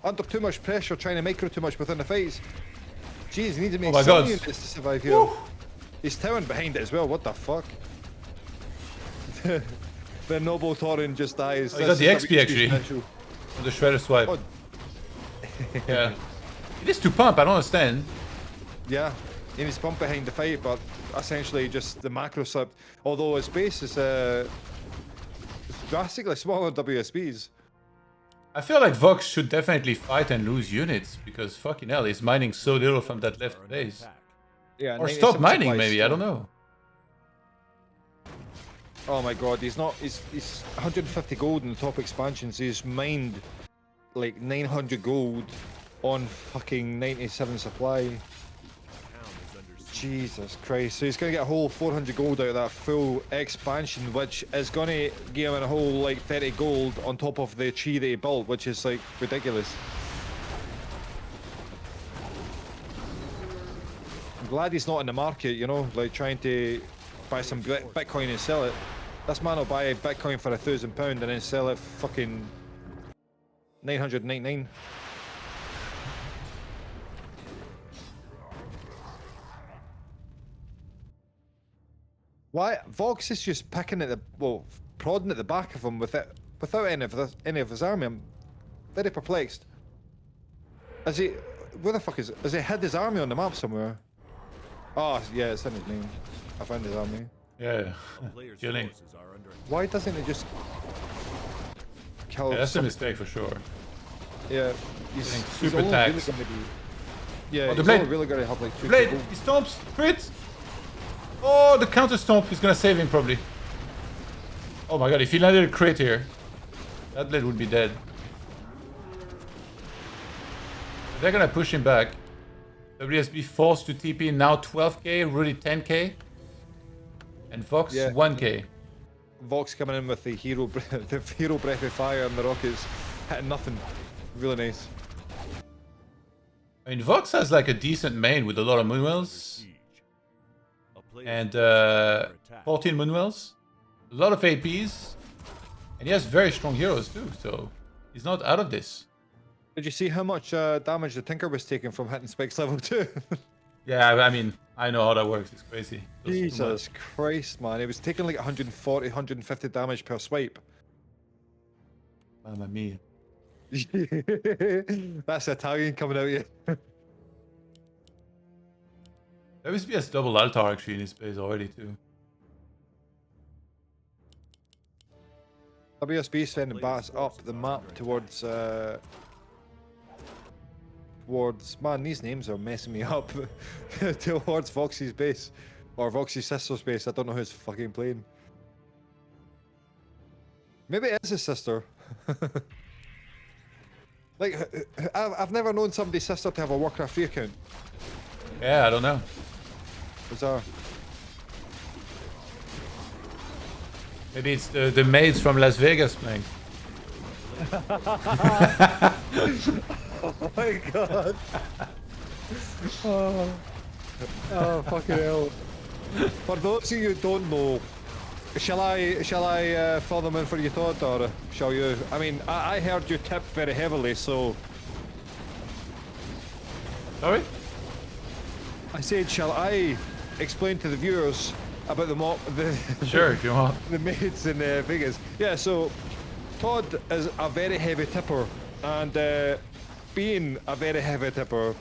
Under too much pressure, trying to micro too much within the fights. Jeez, he needs to make my some God. units to survive here. He's towering behind it as well. What the fuck? The Noble Tauren just dies. Oh, he got the This is XP WSB actually. special. The shredder swipe. Oh, Yeah. It is to pump, I don't understand. yeah. He needs pump behind the fight, but essentially just the macro slip. Although his base is drastically smaller than WSB's. I feel like Vox should definitely fight and lose units because fucking hell, he's mining so little from that left are under base. attack. Yeah, Or 97 stop mining supplies maybe, I still. don't know. Oh my god, he's 150 gold in the top expansions. He's mined like 900 gold on fucking 97 supply. The town is under siege. Jesus Christ. So he's gonna get a whole 400 gold out of that full expansion, which is gonna give him a whole like 30 gold on top of the tree that he built, which is like ridiculous. I'm glad he's not in the market, you know, like trying to buy some Bitcoin and sell it. This man will buy Bitcoin for £1,000 and then sell it for fucking 999. Why Vox is just picking at prodding at the back of him without any of his army. I'm very perplexed. Is he? Where the fuck is it? Has he hid his army on the map somewhere? Oh yeah, it's in his name. I found his army. Yeah. A player's Killing. forces are under attack. Why doesn't he just kill? Yeah, that's a some- mistake for sure. Yeah, he's Getting he's super only taxed. really gonna be. Yeah, Oh, the he's blade. only really gonna have like 2 Blade, people. he stomps, crit! Oh, the counter stomp, he's gonna save him probably. Oh my god, if he landed a crit here, that blade would be dead. They're gonna push him back. WSB forced to TP now 12k, Rudi 10k, and Vox Yeah. 1k. Vox coming in with the hero, the hero breath of fire and the rockets, hitting nothing. Really nice. I mean, Vox has like a decent main with a lot of moonwells Siege. A player's and forces are under attack. 14 moonwells, a lot of APs, and he has very strong heroes too, so he's not out of this. Did you see how much damage the Tinker was taking from hitting Spikes level 2? Yeah, I mean, I know how that works, it's crazy. That's too Jesus Christ, man. It was taking like 140, 150 damage per swipe. much. Mamma mia. That's Italian coming out here. WSB has double altar actually in his base already too. WSB sending bats up the map towards man, these names are messing me up. Towards Voxy's base. Or Voxy's sister's base. I don't know who's fucking playing. Maybe it is his sister. Like, I've never known somebody's sister to have a Warcraft 3 account. Yeah, I don't know. Bizarre. Maybe it's the maids from Las Vegas playing. Oh my god. Oh fucking hell. For those of you who don't know, shall I fill them in for you, Todd, or shall you? I mean, I heard you tip very heavily, so Sorry? I said, shall I explain to the viewers about the Sure, if you want. the maids in Vegas? Yeah, so Todd is a very heavy tipper, and being a very heavy tipper,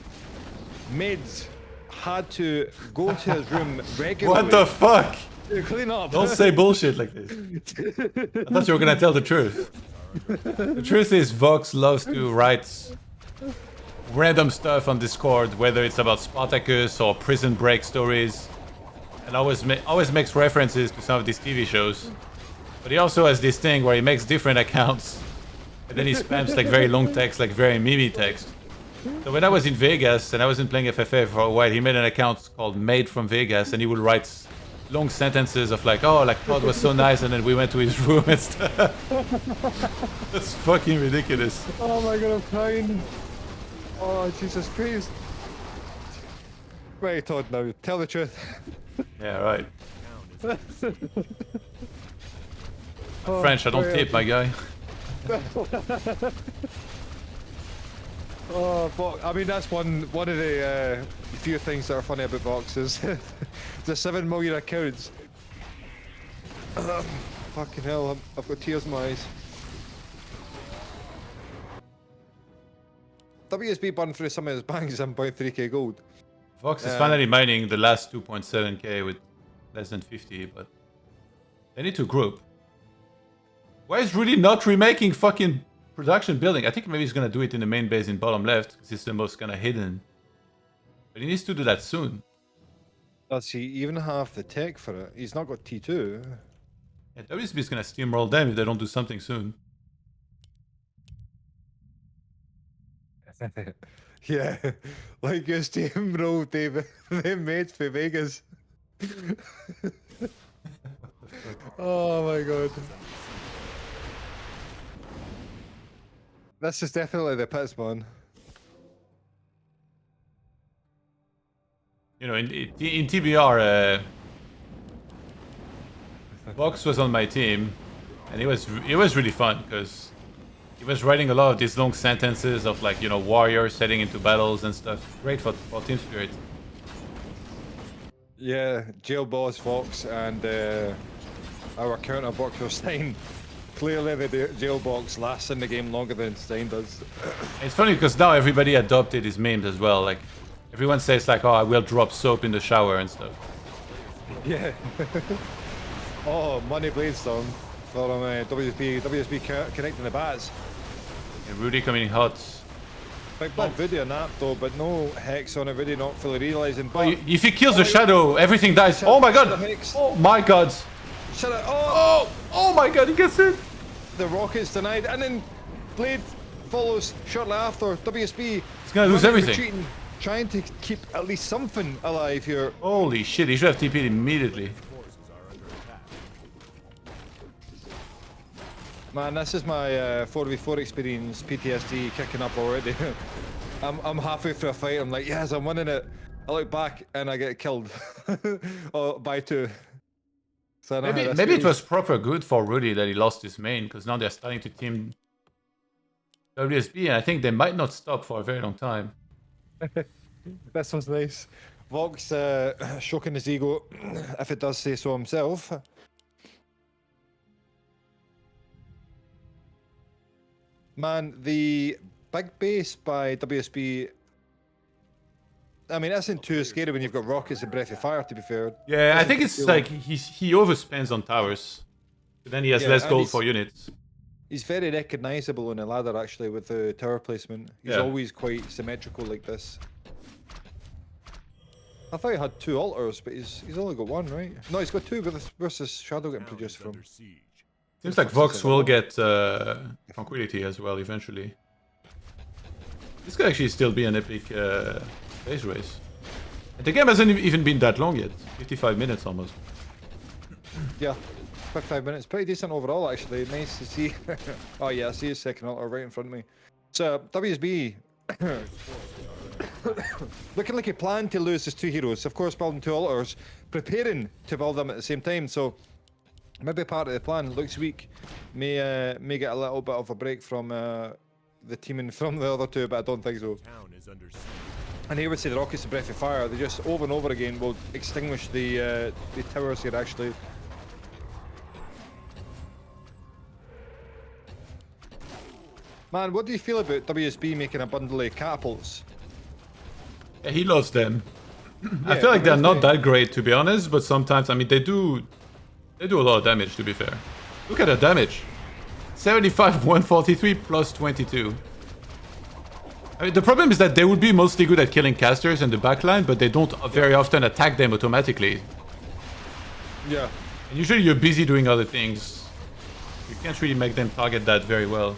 maids had to go to his room regularly What the fuck? to clean up. Don't say bullshit like this. I thought you were gonna tell the truth. The truth is, Vox loves to write random stuff on Discord, whether it's about Spartacus or Prison Break stories, and always makes references to some of these TV shows. But he also has this thing where he makes different accounts, and then he spams like very long text, like very meme text. So when I was in Vegas and I wasn't playing FFA for a while, he made an account called Made from Vegas, and he would write long sentences of like, oh, like Todd was so nice, and then we went to his room and stuff. That's fucking ridiculous. Oh my god, I'm crying. Oh, Jesus Christ. Right, Todd, now, tell the truth. Yeah, right. Town is Oh, French, I don't right, tip, my guy. Oh, but, I mean, that's one of the few things that are funny about Vox is the 7 million accounts. Fucking hell, I've got tears in my eyes. WSB burned through some of his banks 7.3k gold. Vox is finally mining the last 2.7k with less than 50, but they need to group. Why is Rudi not remaking fucking production building? I think maybe he's gonna do it in the main base in bottom left, because it's the most kind of hidden. But he needs to do that soon. Does he even have the tech for it? He's not got T2. Yeah, WSB is gonna steamroll them if they don't do something soon. Yeah, like your steamroll, David. They made for Vegas. Oh my god. This is definitely the pits, man. You know, in TBR, Vox was on my team, and it was really fun because he was writing a lot of these long sentences of like, you know, warriors heading into battles and stuff. Great for team spirit. Yeah, jail boss Vox and our counter Voxius Ste1n. Clearly the jail box lasts in the game longer than Ste1n does. It's funny because now everybody adopted his memes as well. Like, everyone says like, oh, I will drop soap in the shower and stuff. Yeah. Oh, Money Bladestorm from WSB connecting the bats. And Rudi coming in hot. Big bad video on that though, but no hex on it, really not fully realising. But If he kills the shadow, everything dies. Oh my god! Oh my god! shut it! Oh, Oh my god, he gets it! the rocket's denied, and then Blade follows shortly after. WSB. He's gonna lose running, everything. retreating, trying to keep at least something alive here. Holy shit, he should have TP'd immediately. forces are under attack. Man, this is my 4v4 experience, PTSD kicking up already. I'm halfway through a fight, I'm like, yes, I'm winning it. I look back and I get killed by 2. So I know how this Maybe it feels. was proper good for Rudi that he lost his main, because now they're starting to team WSB, and I think they might not stop for a very long time. This was nice. Vox shoking his ego, if it does say so himself. Man, the big base by WSB. I mean, that isn't too scary when you've got rockets and breath of fire, to be fair. Yeah, I Doesn't think it's feel like he overspends on towers. But then he has Yeah, less and gold he's- for units. He's very recognisable on the ladder, actually, with the tower placement. He's Yeah. always quite symmetrical like this. I thought he had 2 altars, but he's only got 1, right? No, he's got 2, but where's this shadow getting Town produced is from? under siege. Seems like Vox will get Tranquility as well eventually. This could actually still be an epic phase race. And the game hasn't even been that long yet. 55 minutes almost. Yeah, 55 minutes. Pretty decent overall, actually. Nice to see. Oh, yeah, I see his second altar right in front of me. So, WSB. Looking like he planned to lose his two heroes. Of course, building two altars. Preparing to build them at the same time. So, maybe part of the plan. Looks weak. May get a little bit of a break from the teaming from the other two, but I don't think so. Town is under siege. And here would say the rockets, the breath of fire. They just over and over again will extinguish the towers here, actually. Man, what do you feel about WSB making a bundle of catapults? Yeah, he loves them. I Yeah, feel like they're because not that great, to be honest, but sometimes, I mean, they do a lot of damage, to be fair. Look at the damage. 75, 143 plus 22. I mean, the problem is that they would be mostly good at killing casters in the backline, but they don't very often attack them automatically. Yeah. And usually you're busy doing other things. You can't really make them target that very well.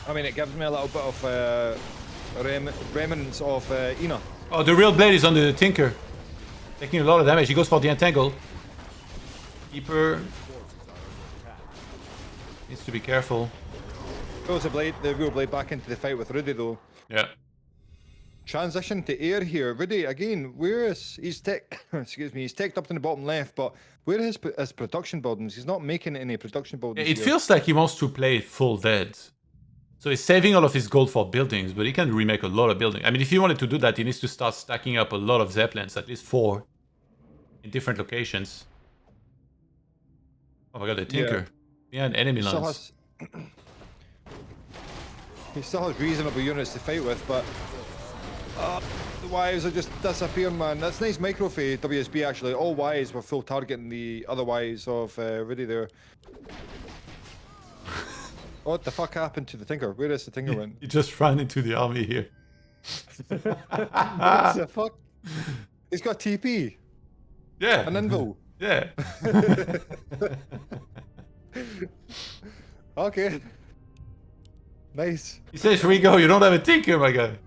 I mean, it gives me a little bit of remnants of Ina. Oh, the real blade is on the Tinker. Taking a lot of damage. He goes for the Entangle. Keeper needs to be careful. Throws the real blade back into the fight with Rudi, though. Yeah. Transition to air here. Rudi, again, where is he's tech? Excuse me, he's teched up in the bottom left, but where is his production buildings? He's not making any production buildings. It here. feels like he wants to play full dead. So he's saving all of his gold for buildings, but he can remake a lot of buildings. I mean, if he wanted to do that, he needs to start stacking up a lot of Zeppelins, at least 4, in different locations. Oh my god, the Tinker. Yeah, and enemy lines. He still has reasonable units to fight with, but the Ys are just disappearing, man. That's nice micro for WSB, actually. All Ys were full targeting the other Ys of Rudi there. What the fuck happened to the Tinker? Where is the Tinker went? He just ran into the army here. What the fuck? He's got TP. Yeah. An invul. Yeah. Okay. Nice. He says, Rigo, you don't have a Tinker, my guy.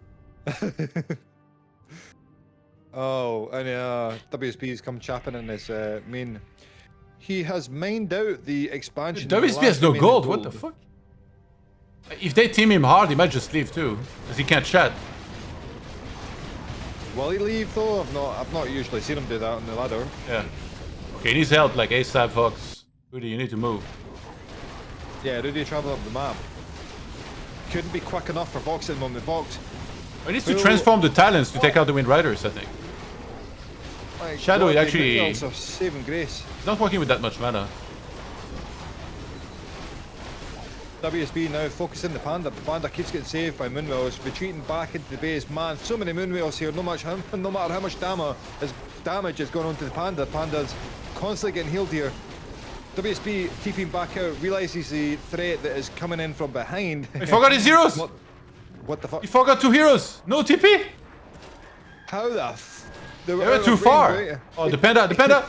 Oh, and WSB's come chapping in his main. He has mined out the expansion. WSB has no gold. What the fuck? If they team him hard, he might just leave too, because he can't chat. Will he leave though? I've not usually seen him do that on the ladder. Yeah. Okay, he needs help, like ASAP, Vox. Rudi, you need to move. Yeah, Rudi traveling up the map. Couldn't be quick enough for Vox at the moment. Vox. He needs to transform the talents to take out the Wind Riders, I think. My Shadow God, actually- the Grails are saving grace. He's not working with that much mana. WSB now focusing the Panda. The Panda keeps getting saved by Moonwheels, retreating back into the base. Man, so many Moonwheels here. No matter how much damage is going on to the Panda. Panda's constantly getting healed here. WSB TPing back out, realizes the threat that is coming in from behind. He forgot his heroes! What the fuck? He forgot 2 heroes! No TP! How the f... They were too far! Oh, the Panda!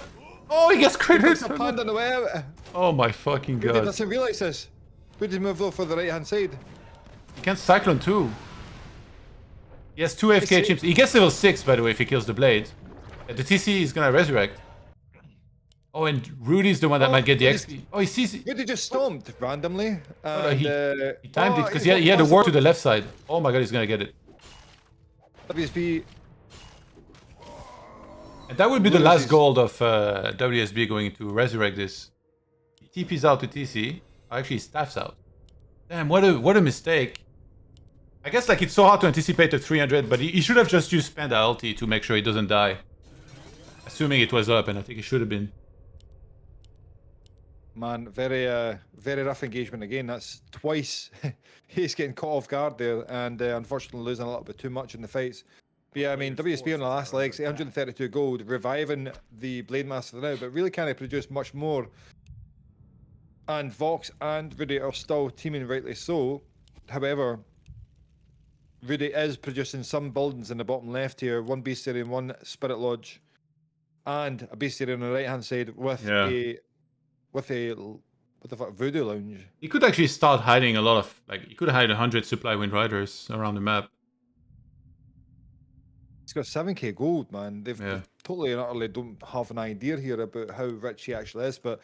Oh, he gets There's a crit! Panda on the way out. Oh my fucking Rudi god. doesn't realize this. Rudi moved though for the right hand side. He can Cyclone too. He has 2 FK chips. He gets level 6, by the way, if he kills the blade. The TC is gonna resurrect. Oh, and Rudy's the one that might get the XP. Oh, he sees it. Rudi just stomped randomly. No, And, he timed it because he's he had a got ward to the left side. Oh my god, he's gonna get it. WSB. And that would be the last Loses. gold of WSB going to resurrect this. He TP's out to TC. Actually, he staffs out. Damn, what a mistake. I guess like it's so hard to anticipate a 300, but he should have just used Panda ulti to make sure he doesn't die. Assuming it was up, and I think it should have been. Man, very rough engagement again. That's twice he's getting caught off guard there, and unfortunately losing a little bit too much in the fights. But yeah, I mean, WSB on the last legs, 832 gold, reviving the Blade Master now, but really can't produce much more. And Vox and Rudi are still teaming rightly so. However, Rudi is producing some buildings in the bottom left here, 1 Bestiary and 1 Spirit Lodge, and a Bestiary on the right hand side with Yeah. a What the fuck? Voodoo Lounge. He could actually start hiding a lot of, like, he could hide 100 supply wind riders around the map. He's got 7k gold, man. They've Yeah. totally and utterly don't have an idea here about how rich he actually is, but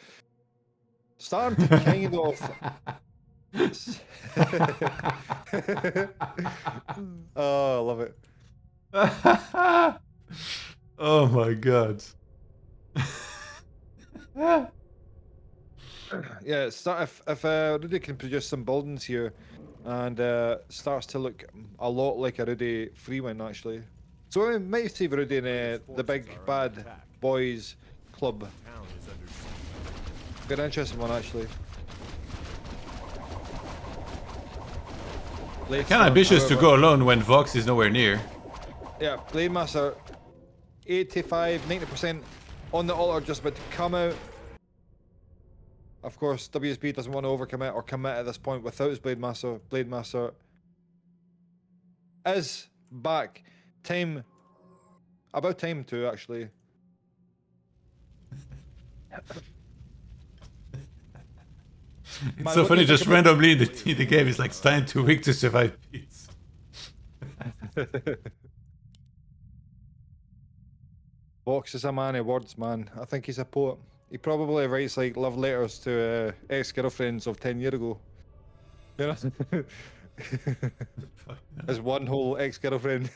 starting to kind of. Oh, I love it. Oh my god. Yeah, if Rudi can produce some buildings here, and starts to look a lot like a Rudi free win actually. So we might see Rudi in the big bad boys club. Town is under siege. Good interesting one actually. Kind of ambitious to go alone when Vox is nowhere near. Yeah, Blade Master, 85, 90% on the altar, just about to come out. Of course, WSB doesn't want to overcommit or commit at this point without his Blade Master. Blade Master is back. Time, about time too, actually. It's Man, so what do funny, you think just about- randomly in the game, it's like Ste1n too weak to survive beats. Vox is a man of words, man. I think he's a poet. He probably writes like love letters to ex-girlfriends of 10 years ago. You know? As one whole ex-girlfriend.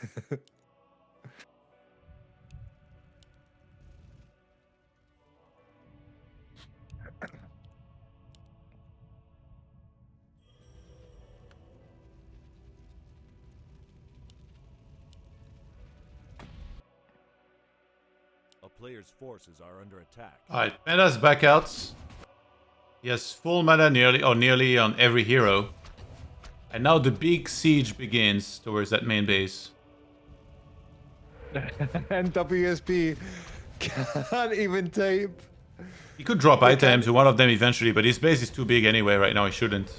A player's forces are under attack. Alright, Panda's back out. He has full mana nearly on every hero. And now the big siege begins towards that main base. And WSB can't even type. He could drop items to one of them eventually, but his base is too big anyway right now, he shouldn't.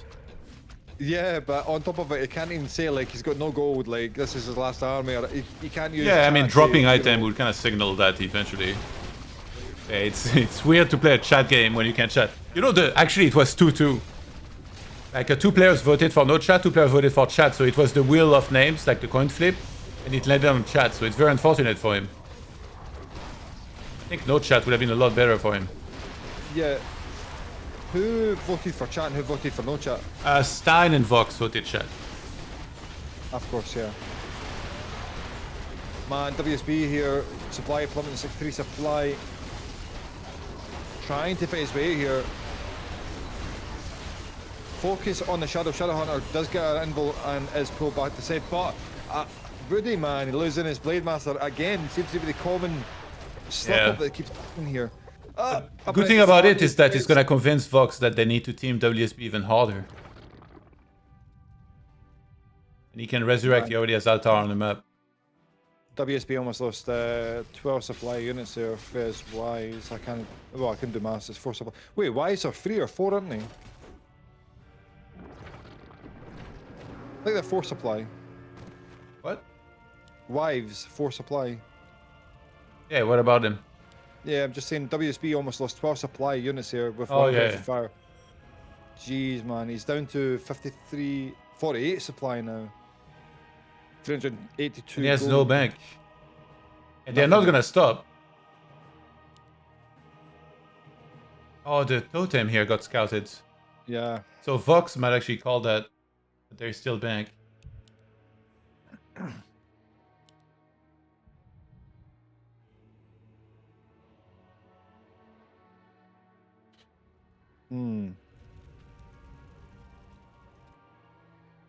Yeah, but on top of it, he can't even say like he's got no gold, like this is his last army, or he can't use. Yeah, I mean, chat to, dropping you item know- would kind of signal that eventually. Yeah, it's weird to play a chat game when you can't chat. You know, actually it was 2-2. Like, 2 players voted for no chat, 2 players voted for chat, so it was the wheel of names, like the coin flip, and it landed on chat, so it's very unfortunate for him. I think no chat would have been a lot better for him. Yeah. Who voted for chat and who voted for no chat? Ste1n and Vox voted chat. Of course, yeah. Man, WSB here, supply plummeting 6-3 supply. Trying to fight his way here. Focus on the Shadow. Shadowhunter does get an invul and is pulled back to save, but Rudi, man, losing his Blade Master again seems to be the common slip Yeah. up that keeps happening here. The good thing about it is that it's gonna convince Vox that they need to team WSB even harder. And he can resurrect, he already has Altar on the map. WSB almost lost 12 supply units there for his Ys. I can't do maths, it's 4 supply. Wait, Ys are 3 or 4, aren't they? I think they're 4 supply. What? Wives, 4 supply. Yeah, what about him? Yeah, I'm just saying WSB almost lost 12 supply units here with Oh, one yeah, yeah. Fire. Jeez, man, he's down to 48 supply now. 382 And he has gold. no bank. And they're not gonna stop. Oh, the totem here got scouted. Yeah. So Vox might actually call that, but there's still bank. A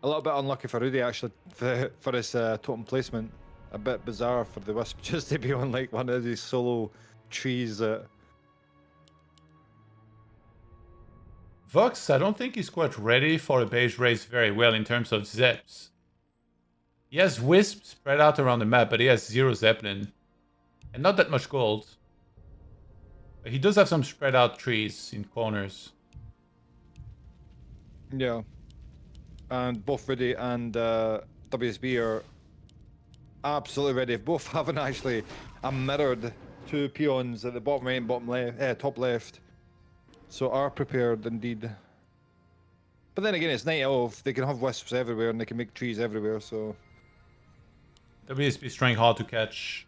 little bit unlucky for Rudi actually for his totem placement. A bit bizarre for the Wisp just to be on like one of these solo trees that. Vox, I don't think he's quite ready for a base race very well in terms of Zeps. He has Wisp spread out around the map, but he has 0 Zeppelin. And not that much gold. But he does have some spread out trees in corners. Yeah. And both Rudi and WSB are absolutely ready. Both haven't actually mirrored 2 peons at the bottom right and bottom left, top left. So are prepared indeed. But then again, it's night elf. They can have wisps everywhere and they can make trees everywhere. So WSB is trying hard to catch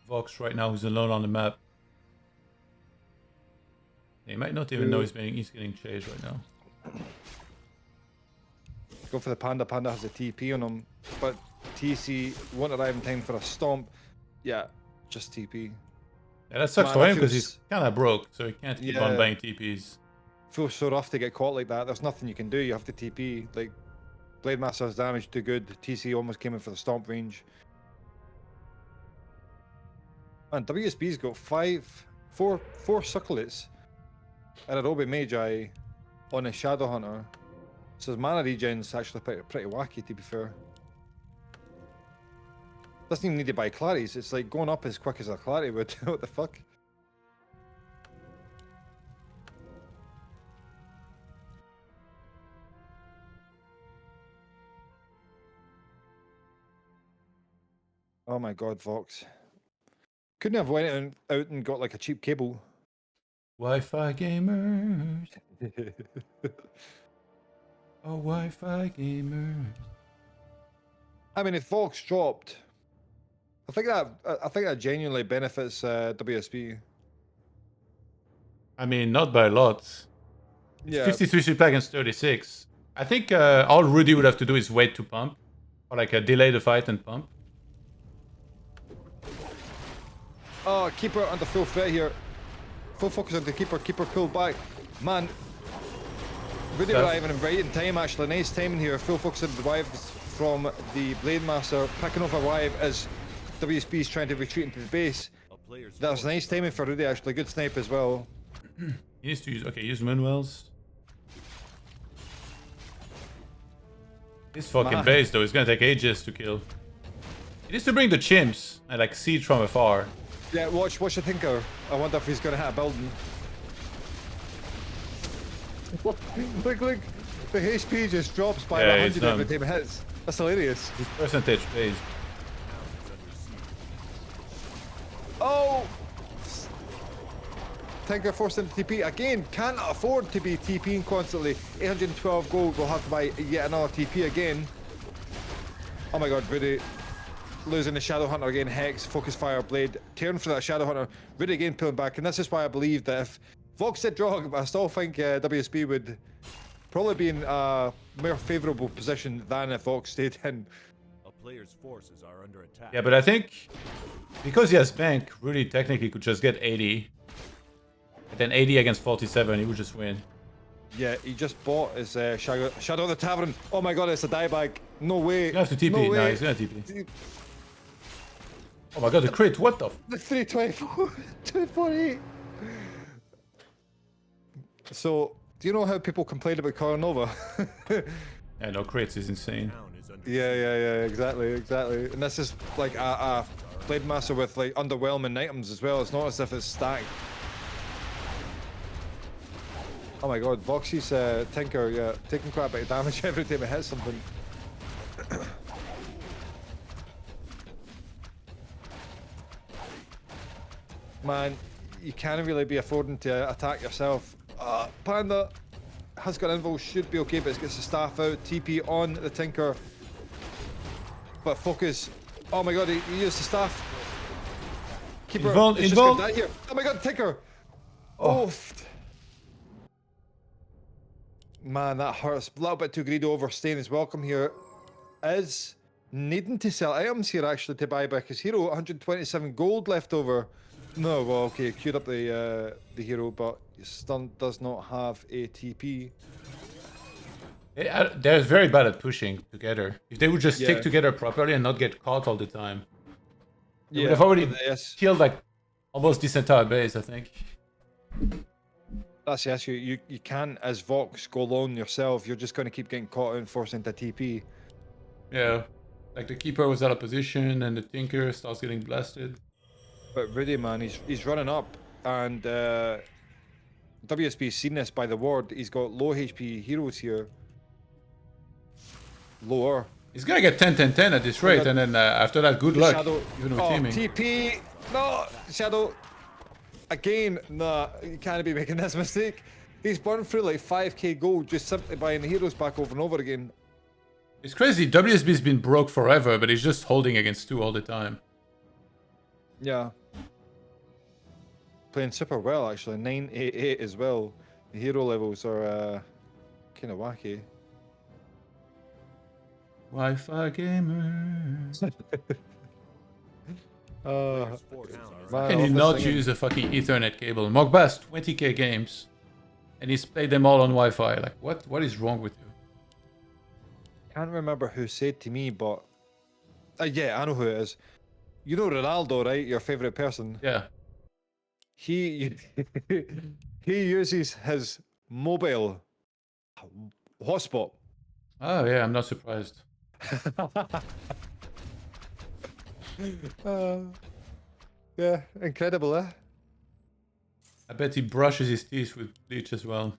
Vox right now, who's alone on the map. He might not even know he's getting chased right now. go for the panda. Panda has a TP on him, but TC won't arrive in time for a stomp. Yeah, just TP. Yeah, that sucks Man, for that him because feels- he's kind of broke, so he can't keep on Yeah. buying TPs. Feels so rough to get caught like that. There's nothing you can do. You have to TP. Like Blade Master's damage too good. TC almost came in for the stomp range. Man, WSB's got four sucklets and a Roby Magi on a Shadow Hunter. So his mana regen's actually pretty wacky, to be fair. Doesn't even need to buy Claries. It's like going up as quick as a Clary would. What the fuck? Oh my god, Vox. Couldn't have went out and got like a cheap cable. Wi-Fi gamers. Oh, Wi-Fi gamers. I mean, if Vox dropped, I think that genuinely benefits WSB. I mean, not by a lot. Yeah, 53 supply against 36. I think all Rudi would have to do is wait to pump. Or like delay the fight and pump. oh, keeper under full threat here. Full focus on the keeper. Keeper pulled back. Man, Rudi Yeah. arriving in right in time. Actually, nice timing here. Full focus on the wives from the Blade Master, picking off a wife as WSB is trying to retreat into the base. A player's That's forces nice timing for Rudi. Actually, good snipe as well. He needs to use... Okay, use Moonwells. This fucking Man. base, though, is gonna take ages to kill. He needs to bring the chimps and like siege from afar. Yeah, watch the Tinker. I wonder if he's gonna hit a building. Look, the HP just drops by Yeah, it's 100 every done. time it hits. That's hilarious. His percentage based. Oh! Tinker forced into TP again. Can't afford to be TPing constantly. 812 gold. We'll have to buy yet another TP again. Oh my god, Rudi. Losing the Shadow Hunter again. Hex, Focus Fire, Blade. Turn for that Shadow Hunter. Rudi again pulling back. And this is why I believe that if Vox did draw, I still think WSB would probably be in a more favourable position than if Vox stayed in. A player's forces are under attack. Yeah, but I think because he has bank, Rudi technically could just get 80. And then 80 against 47, he would just win. Yeah, he just bought his Shadow of the Tavern. Oh my god, it's a dieback. No way. You have to TP. No No, way. he's gonna TP. Oh my god, the crit, what the? The 324, 248. So, do you know how people complain about Coronova? Yeah, no, crits is insane. Town is under yeah, exactly. And this is like a Blade Master with like underwhelming items as well. It's not as if it's stacked. Oh my god, Voxius Tinker, yeah, taking quite a bit of damage every time it hits something. Man, you can't really be affording to attack yourself. Panda has got invul, should be okay, but it gets the staff out. TP on the Tinker. But focus. Oh my god, he used the staff. Keeper, Invul, it's just invul. got that here. Oh my god, Tinker! Oh. Oofed. Man, that hurts. A little bit too greedy over. Ste1n is welcome here. Is needing to sell items here actually to buy back his hero. 127 gold left over. No, well, okay, queued up the hero, but he still does not have a TP. They're very bad at pushing together. If they would just stick Yeah. together properly and not get caught all the time, they would Yeah, have already yes, killed like almost this entire base, I think. that's the issue. You can't, as Vox, go alone yourself. You're just going to keep getting caught out and forced into TP. Yeah, like the keeper was out of position and the tinker starts getting blasted. But Rudi, man, he's running up, and WSB's seen this by the ward. He's got low HP heroes here. Lower. He's gonna get 10-10-10 at this rate, got- and then after that, good luck. Shadow. Even with Oh, teaming. TP. No, Shadow. Again, nah, you can't be making this mistake. He's burned through like 5k gold just simply buying the heroes back over and over again. It's crazy. WSB's been broke forever, but he's just holding against 2 all the time. Yeah. Playing super well actually. 988 as well. The hero levels are kind of wacky. Wi-Fi gamers. Players' forces are man, Can I you love not this thing. use a fucking Ethernet cable? Mogbas, 20k games, and he's played them all on Wi-Fi. Like, what is wrong with you? Can't remember who said to me, but yeah, I know who it is. You know Ronaldo, right? Your favorite person. Yeah. He he uses his mobile hotspot. Oh yeah, I'm not surprised. Yeah, incredible, eh? I bet he brushes his teeth with bleach as well.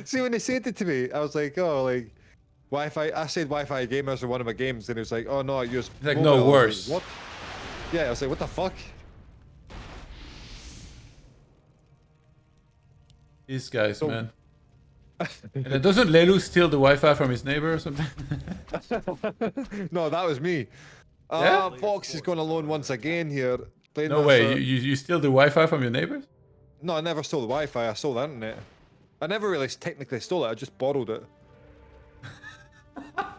See, when they said it to me, I was like, oh, like Wi-Fi. I said Wi-Fi gamers in one of my games, and he was like, oh no, I use. It's like, mobile. no, I was worse. like, what? Yeah, I was like, what the fuck? These guys, So- man. And then doesn't Lelu steal the Wi-Fi from his neighbor or something? No, that was me. Yeah? Fox is going alone once again here. Playing No this, way. You steal the Wi-Fi from your neighbors? No, I never stole the Wi-Fi. I stole the internet. I never really technically stole it. I just borrowed it.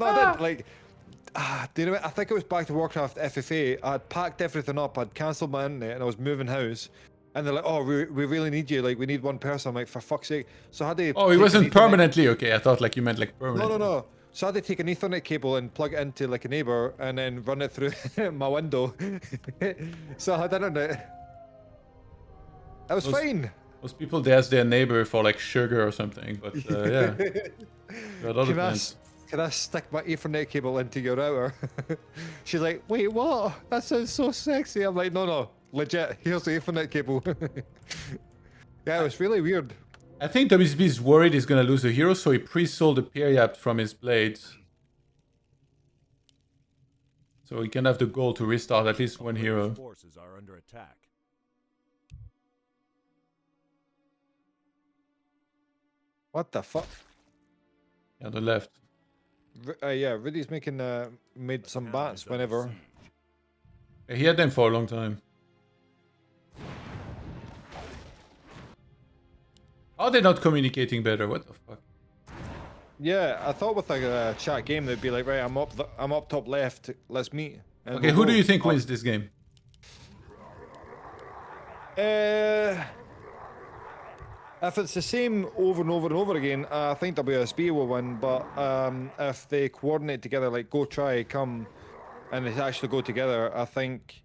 No, I did. Like, do you know what? I think it was back to Warcraft FFA. I'd packed everything up. I'd cancelled my internet and I was moving house. And they're like, oh, we really need you. Like, we need one person. I'm like, for fuck's sake. So I had to. Oh, he take wasn't an Ethernet- permanently okay. I thought like you meant like No, permanently. no. So I had to take an Ethernet cable and plug it into like a neighbor and then run it through my window. So I had internet. It was Those- fine. Most people they ask their neighbor for like sugar or something, but yeah. There are other Can I, plans. can I stick my Ethernet cable into your router? She's like, wait, what? That sounds so sexy. I'm like, no, legit. Here's the Ethernet cable. Yeah, it was really weird. I think WSB is worried he's gonna lose a hero, so he pre-sold a periapt from his blades. So he can have the goal to restart at least one hero. Players' forces are under attack. What the fuck? On the left. Yeah, Rudy's making made some bats Town is under whenever. siege. He had them for a long time. How are they not communicating better? What the fuck? Yeah, I thought with like a chat game they'd be like, right, I'm up top left. Let's meet. And Okay, we'll who do go. you think wins this game? If it's the same over and over and over again, I think WSB will win. But if they coordinate together, like go try, come, and they actually go together, I think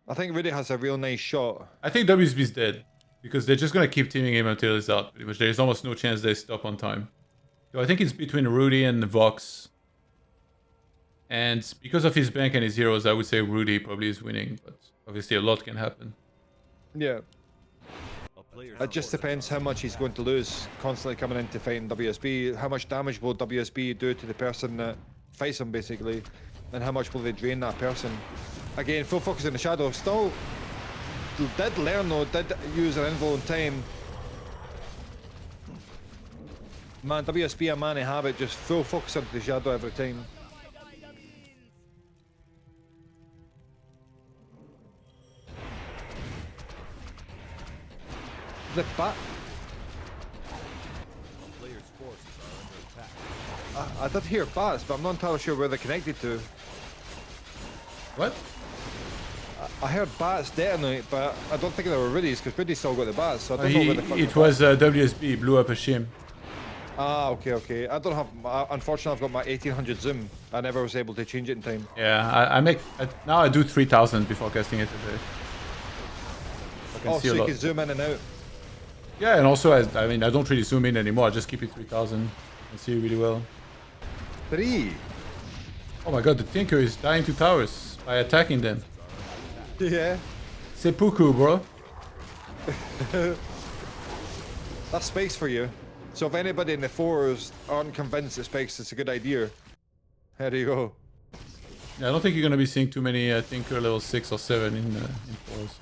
Rudi has a real nice shot. I think WSB's dead. Because they're just gonna keep teaming him until he's out, pretty much. There's almost no chance they stop on time. So I think it's between Rudi and Vox. And because of his bank and his heroes, I would say Rudi probably is winning, but obviously a lot can happen. Yeah. A player's It just forces depends how much he's going to lose constantly coming into fighting WSB. How much damage will WSB do to the person that fights him, basically, and how much will they drain that person? Again, full focus in the shadow. Still did learn though. Did use an invul in time. Man, WSB a man of habit. Just full focus into the shadow every time. The bat. A player's forces are under attack. I did hear bats, but I'm not entirely sure where they're connected to. What? I heard bats detonate, but I don't think they were Rudy's, because Rudy still got the bats, so I don't know where the fuck It the was WSB, blew up a shim. Ah, okay. I don't have. Unfortunately, I've got my 1800 zoom. I never was able to change it in time. Yeah, now I do 3000 before casting it today. I can Oh, see so a you lot. can zoom in and out. Yeah, and also, I mean, I don't really zoom in anymore. I just keep it 3000 and see really well. 3. Oh my god, the Tinker is dying to towers by attacking them. Yeah. Seppuku, bro. That's Spikes for you. So if anybody in the fours aren't convinced that Spikes is a good idea, there you go. Yeah, I don't think you're gonna be seeing too many Tinker level 6 or 7 in 4s.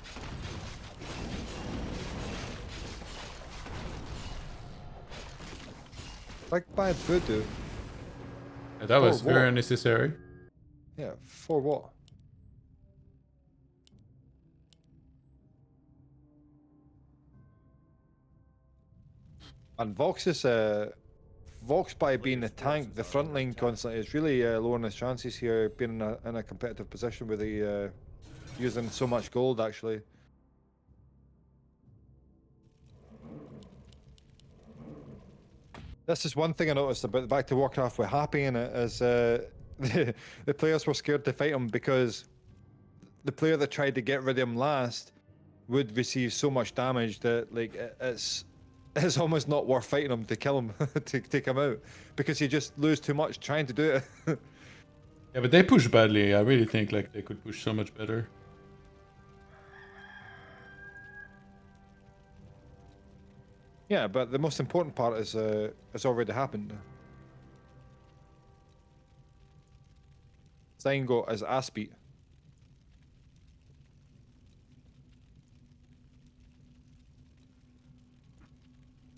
Like bad voodoo. Yeah, that was For what? very unnecessary. Yeah, for what? And Vox by being the tank, the front line constantly is really lowering his chances here, being in a competitive position with the using so much gold actually. This is one thing I noticed about Back to Warcraft we're happy in it is the players were scared to fight him because the player that tried to get rid of him last would receive so much damage that like it's almost not worth fighting him to kill him to take him out because you just lose too much trying to do it. Yeah, but they push badly. I really think like they could push so much better. Yeah, but the most important part is it's already happened. Ste1n got his ass beat.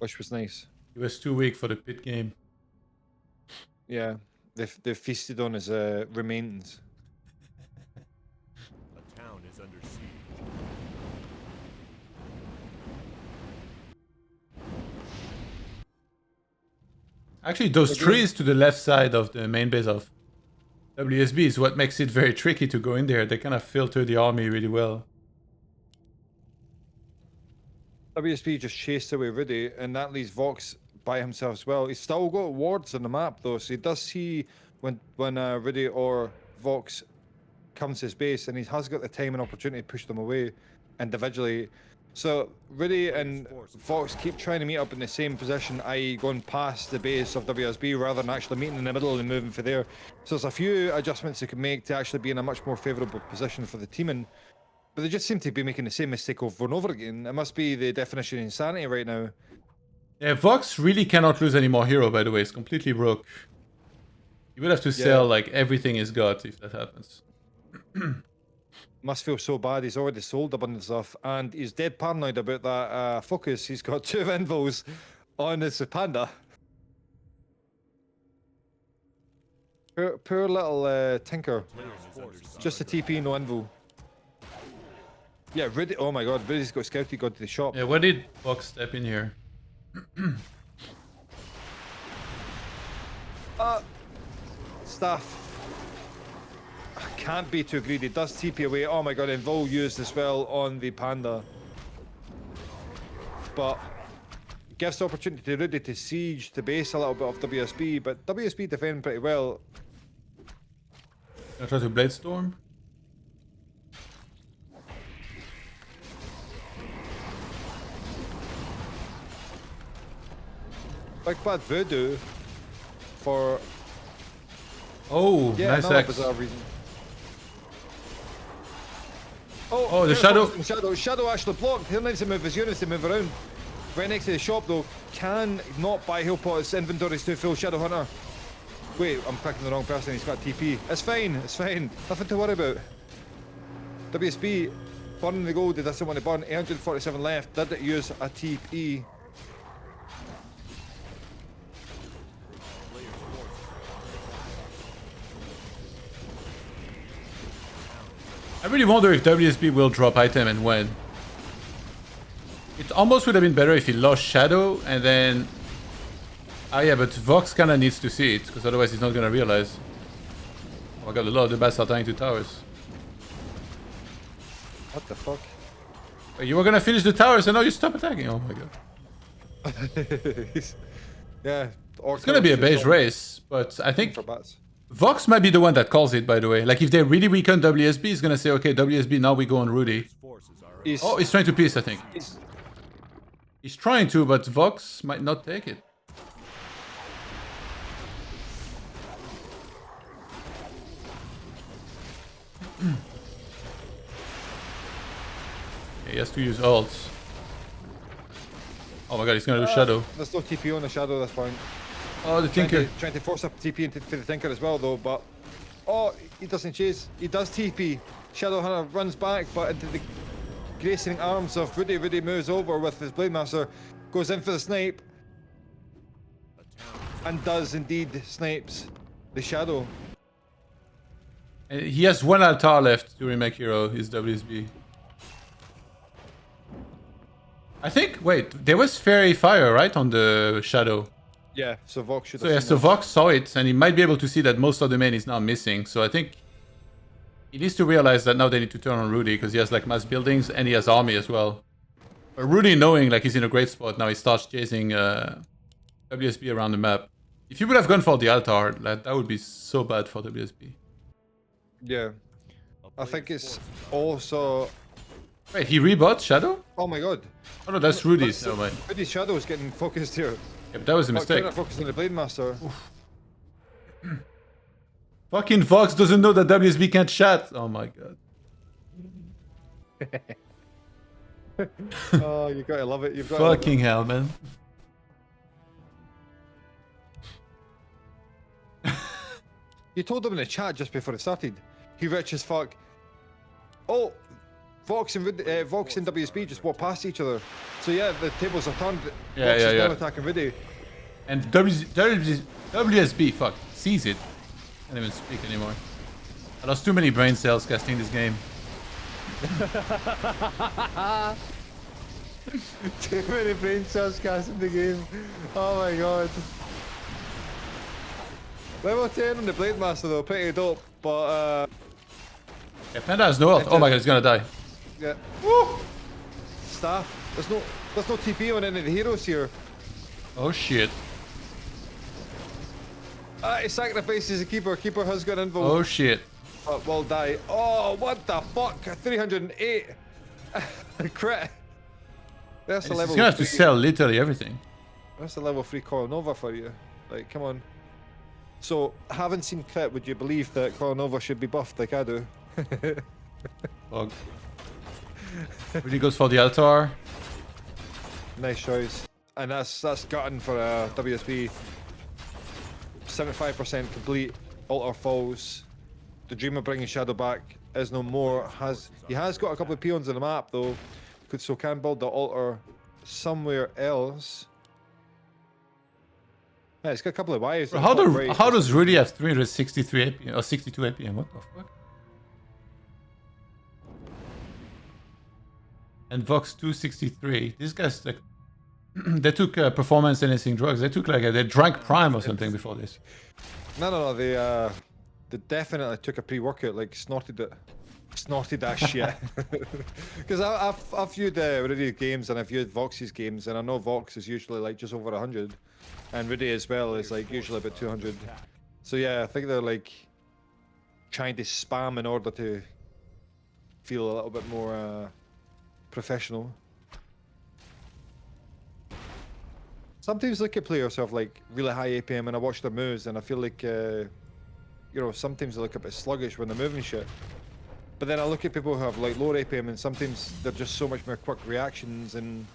Which was nice. He was too weak for the pit game. Yeah, they feasted on his remains. A town is under siege. Actually, those trees to the left side of the main base of WSB is what makes it very tricky to go in there. They kind of filter the army really well. WSB just chased away Rudi, and that leaves Vox by himself as well. He's still got wards on the map though, so he does see when Rudi or Vox comes to his base, and he has got the time and opportunity to push them away individually. So Rudi and Vox keep trying to meet up in the same position, i.e. going past the base of WSB rather than actually meeting in the middle and moving for there. So there's a few adjustments they can make to actually be in a much more favourable position for the teaming. But they just seem to be making the same mistake over and over again. It must be the definition of insanity right now. Yeah, Vox really cannot lose any more hero, by the way. It's completely broke. You would have to sell like everything he's got if that happens. Must feel so bad. He's already sold a bunch of stuff, and he's dead paranoid about that focus. He's got 2 invos on his panda. Poor little Tinker. Just a TP, no invo. Yeah, Rudi. Oh my god, Rudi's got scouted, got to the shop. Yeah, why did Vox step in here? Staff. Can't be too greedy. Does TP away. Oh my god, Invol used as well on the panda. But gives the opportunity to Rudi to siege the base a little bit of WSB, but WSB defend pretty well. I try to Blade Storm. Big bad voodoo for Oh, nice another axe. bizarre reason. Oh, the shadow. Shadow actually blocked. He needs to move his units to move around. Right next to the shop though. Can not buy heal pots. Inventory's too full. Shadow Hunter. Wait, I'm picking the wrong person. He's got TP. It's fine. It's fine. Nothing to worry about. WSB burning the gold. He doesn't want to burn. 847 left. Did it use a TP? I really wonder if WSB will drop item and when. It almost would have been better if he lost Shadow and then... Ah yeah, but Vox kinda needs to see it, because otherwise he's not gonna realize. Oh my god, a lot of the bats are dying to towers. What the fuck? You were gonna finish the towers and now you stop attacking, oh my god. Yeah. It's gonna be a beige race, but I think for bats. Vox might be the one that calls it, by the way. Like if they really weaken WSB, he's gonna say, okay, WSB, now we go on Rudi. Oh, he's trying to piece, I think. He's trying to, but Vox might not take it. He has to use ults. Oh my god, he's gonna do Shadow. There's no TP on the Shadow at this point. Oh, the Tinker. Trying to force up TP into for the Tinker as well though, but... Oh, he doesn't chase. He does TP. Shadow Hunter runs back, but into the gracing arms of Rudi. Rudi moves over with his Blade Master. Goes in for the snipe. and does indeed snipes the shadow. And he has one altar left to remake hero, his WSB. I think, wait, there was fairy fire, right, on the shadow? Yeah, so Vox should So have yeah, seen so that. Vox saw it, and he might be able to see that most of the main is now missing. So I think he needs to realize that now they need to turn on Rudi, because he has like mass buildings, and he has army as well. But Rudi, knowing like he's in a great spot, now he starts chasing WSB around the map. If you would have gone for the altar, that would be so bad for WSB. Yeah. I think it's also... Wait, he rebought Shadow? Oh my god. Oh no, that's Rudi's. No, mind. Rudy's shadow is getting focused here. Yep, that was a mistake. Focusing on the Blade Master. Fucking Vox doesn't know that WSB can't chat. Oh my god. Oh, you gotta love it. You've got Fucking hell, man. You told him in the chat just before it started. He rich as fuck. Oh, Vox and WSB just walked past each other. So yeah, the tables are turned. Yeah, Vox yeah, is yeah. now attacking Rudi. And WSB, fuck, sees it. Can't even speak anymore. I lost too many brain cells casting this game. Too many brain cells casting the game. Oh my god. Level 10 on the Blade Master though, pretty dope. But Yeah, Panda has no health. Oh my god, he's gonna die. yeah. Woo! Staff. There's no TP on any of the heroes here. Oh shit. He sacrifices the keeper. Keeper has got involved. Oh shit. But will die. Oh, what the fuck? 308. Crit. That's the He's level. gonna have to 3. sell literally everything. That's the level 3 Coronova for you. Like, come on. So, having seen crit, would you believe that Coronova should be buffed like I do? Fuck. Really goes for the altar. Nice choice. And that's gutting for WSB. 75% complete. Altar falls. The dream of bringing Shadow back is no more. He has got a couple of peons on the map though. So can build the altar somewhere else. Yeah, it's got a couple of wires. How does Rudi have 363 APM or 62 APM? What the fuck? And Vox 263. These guys like they took performance enhancing drugs. They took like they drank Prime or something before this. No. They definitely took a pre-workout, like snorted that shit. Because I've viewed Rudi's games and I've viewed Vox's games, and I know Vox is usually like just over 100, and Rudi as well is like usually about 200. So yeah, I think they're like trying to spam in order to feel a little bit more professional. Sometimes I look at players who have like really high APM and I watch their moves and I feel like, you know, sometimes they look a bit sluggish when they're moving shit. But then I look at people who have like lower APM and sometimes they're just so much more quick reactions and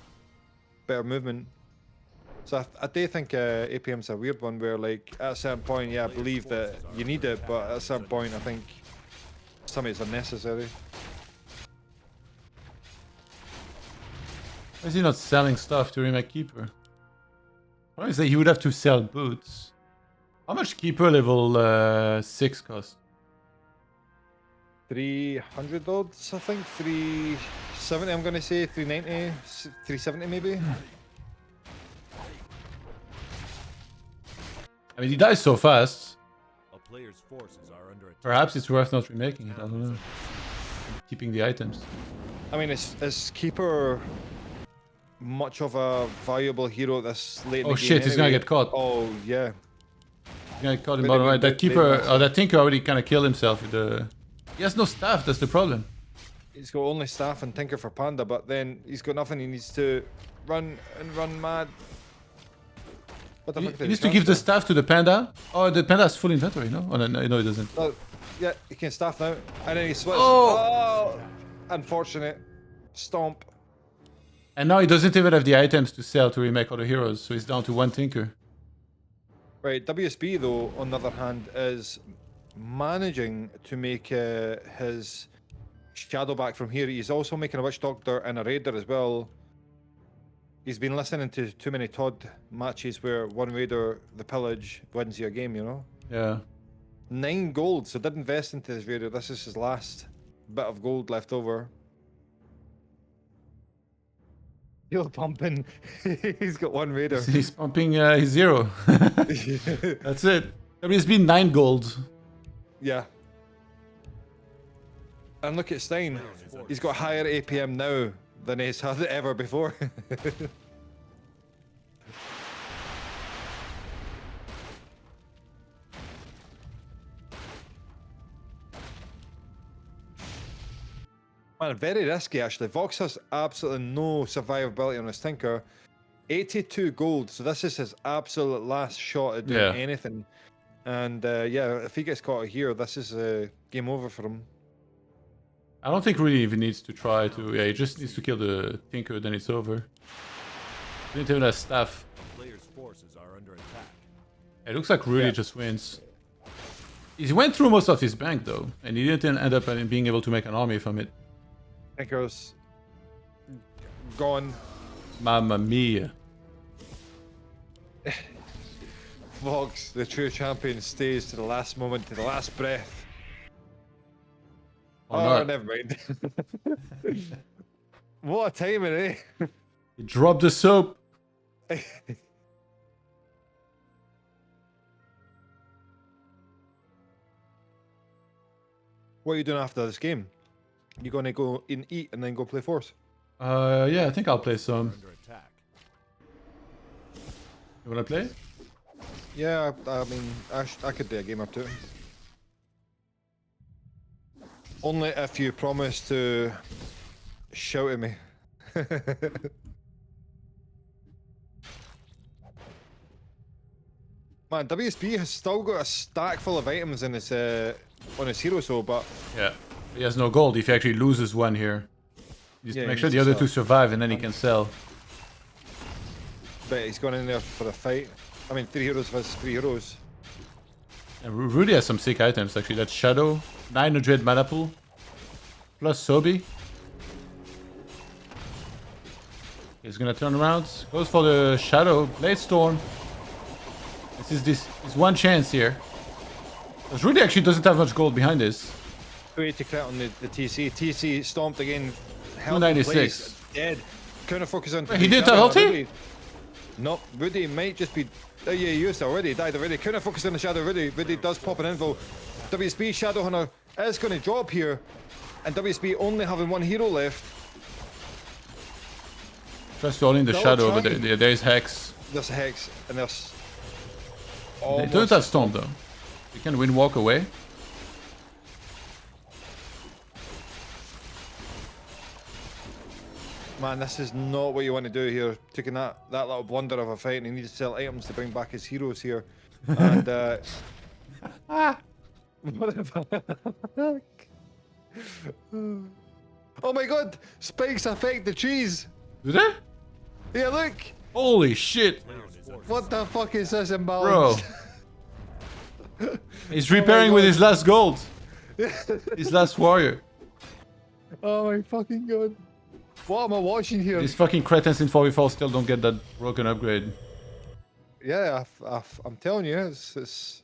better movement. So I do think APM's a weird one where like at a certain point, yeah, I believe that you need it, but at a certain point I think some of it's unnecessary. Why is he not selling stuff to remake Keeper? Why is that he would have to sell boots? How much Keeper level 6 cost? 300 odds, I think. 370, I'm gonna say. 390, 370 maybe. I mean, he dies so fast. A player's forces are under attack. Perhaps it's worth not remaking it. I don't know. Keeping the items. I mean, is Keeper much of a valuable hero this late in Oh the game shit, he's gonna anyway? get caught. Oh, yeah. He's gonna get caught in Really bottom good right. That bit Keeper, late or that Tinker already kind of killed himself with the... He has no staff, that's the problem. He's got only staff and Tinker for Panda, but then he's got nothing. He needs to run mad. What the He fuck did needs to give the staff to the Panda. Oh, the Panda has full inventory, no? Oh, no, he doesn't. Oh, yeah, he can staff now. And then he switches. Oh! Oh! Unfortunate. Stomp. And now he doesn't even have the items to sell to remake other heroes, so he's down to one Tinker. Right, WSB though, on the other hand, is managing to make his Shadow back from here. He's also making a Witch Doctor and a Raider as well. He's been listening to too many Todd matches where one raider, the pillage, wins your game, you know? Yeah. 9 gold, so did invest into this raider. This is his last bit of gold left over. He'll pumping. He's got 1 raider. He's pumping his 0. That's it. WSB 9 gold. Yeah. And look at Ste1n. He's got higher APM now than he's had ever before. Man, very risky actually. Vox has absolutely no survivability on his Tinker. 82 gold, so this is his absolute last shot at doing anything. And yeah, if he gets caught here, this is game over for him. I don't think Rudi even needs to try to. Yeah, he just needs to kill the Tinker, then it's over. He didn't even have staff. Player's forces are under attack. It looks like Rudi just wins. He went through most of his bank though, and he didn't end up being able to make an army from it. Tinker's gone. Mamma mia. Vox, the true champion, stays to the last moment, to the last breath. Or not. Never mind. What a timing, eh? He dropped the soap. What are you doing after this game? You gonna go and eat and then go play Force? Yeah, I think I'll play some. Under attack. You wanna play? Yeah, I mean, I could do a game or two. Only if you promise to shout at me. Man, WSB has still got a stack full of items in his on his hero soul, but Yeah. He has no gold if he actually loses one here. Just Yeah, make he sure needs the to other sell. two survive and then he can sell. he's gone in there for a fight. I mean, 3 heroes versus 3 heroes. And Rudi has some sick items actually. That's Shadow, 900 mana pool, plus Sobi. He's gonna turn around, goes for the Shadow, Blade Storm. This is one chance here. Because Rudi actually doesn't have much gold behind this. 280 crit on the TC. TC stomped again. held in 296. place, Dead. Counter focus on. Wait, he didn't have ulti? Nope. Rudi might just be. Oh, yeah, he used it already. He died already. Counter focus on the Shadow. Rudi does pop an info. WSB Shadowhunter is going to drop here. And WSB only having 1 hero left. Tries to all in the Double Shadow, but trying. there is Hex. There's a Hex and there's. They don't have Storm though. You can win walk away. Man, this is not what you want to do here. Taking that little blunder of a fight, and he needs to sell items to bring back his heroes here. And what the fuck? Oh my god! Spikes affect the trees. Do they? Yeah, look. Holy shit, What the fuck is this bro! imbalance? He's repairing with God. his last gold. His last warrior. Oh my fucking god! What am I watching here? These fucking cretins in 4v4 still don't get that broken upgrade. Yeah, I'm telling you, it's...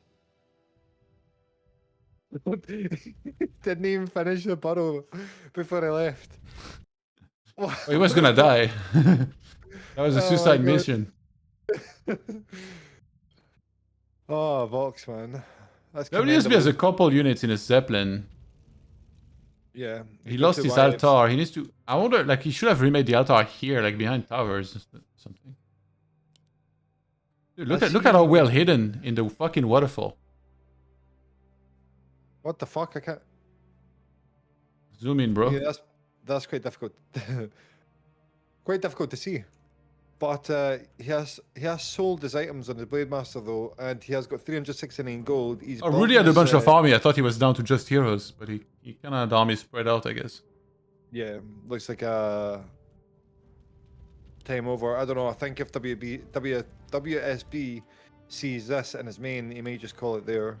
Didn't even finish the burrow before I left. Well, he was gonna die. That was a Oh my suicide God. mission. Oh, Vox, man. That's WSB has a commendable. couple units in his Zeppelin. Yeah. He lost his altar. He needs to. I wonder, like, he should have remade the altar here, like behind towers or something. Dude, look at how well hidden in the fucking waterfall. What the fuck? I can't... Zoom in, bro. Yeah, that's quite difficult. Quite difficult to see. But he has sold his items on the Blade Master though, and he has got 369 gold. He's Oh, Rudi had a bunch of army. I thought he was down to just heroes, but he kind of had the army spread out, I guess. Yeah, looks like a time over. I don't know. I think if WSB sees this in his main, he may just call it there.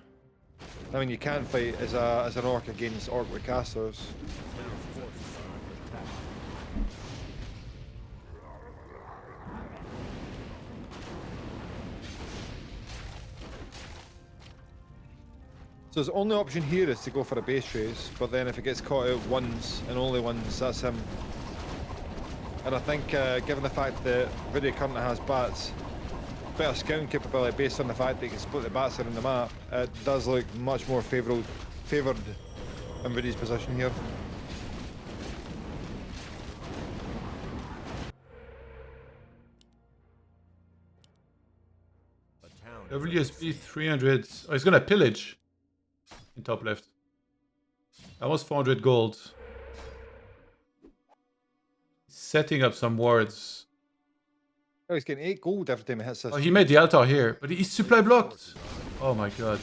I mean, you can't fight as an orc against orc with casters. So his only option here is to go for a base chase, but then if it gets caught out once and only once, that's him. And I think, given the fact that Rudi currently has bats, better scouting capability based on the fact that he can split the bats around the map, it does look much more favoured in Rudi's position here. A town is WSB 300. Oh, he's gonna pillage in top left. Almost 400 gold. Setting up some wards. Oh, he's getting 8 gold every time he hits this. Oh, he made the altar here, but he's supply blocked. Oh my god.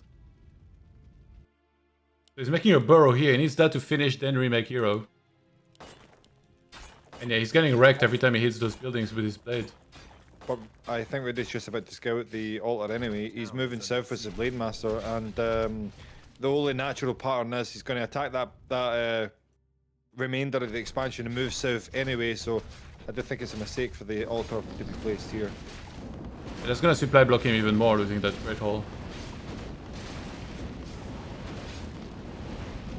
He's making a burrow here. He needs that to finish, then remake hero. And yeah, he's getting wrecked every time he hits those buildings with his blade. But I think Rudi's just about to scout the altar anyway. He's moving south as the Blade Master, and the only natural pattern is he's going to attack that remainder of the expansion and move south anyway, so I do think it's a mistake for the altar to be placed here. And that's gonna supply block him even more, losing that great hole.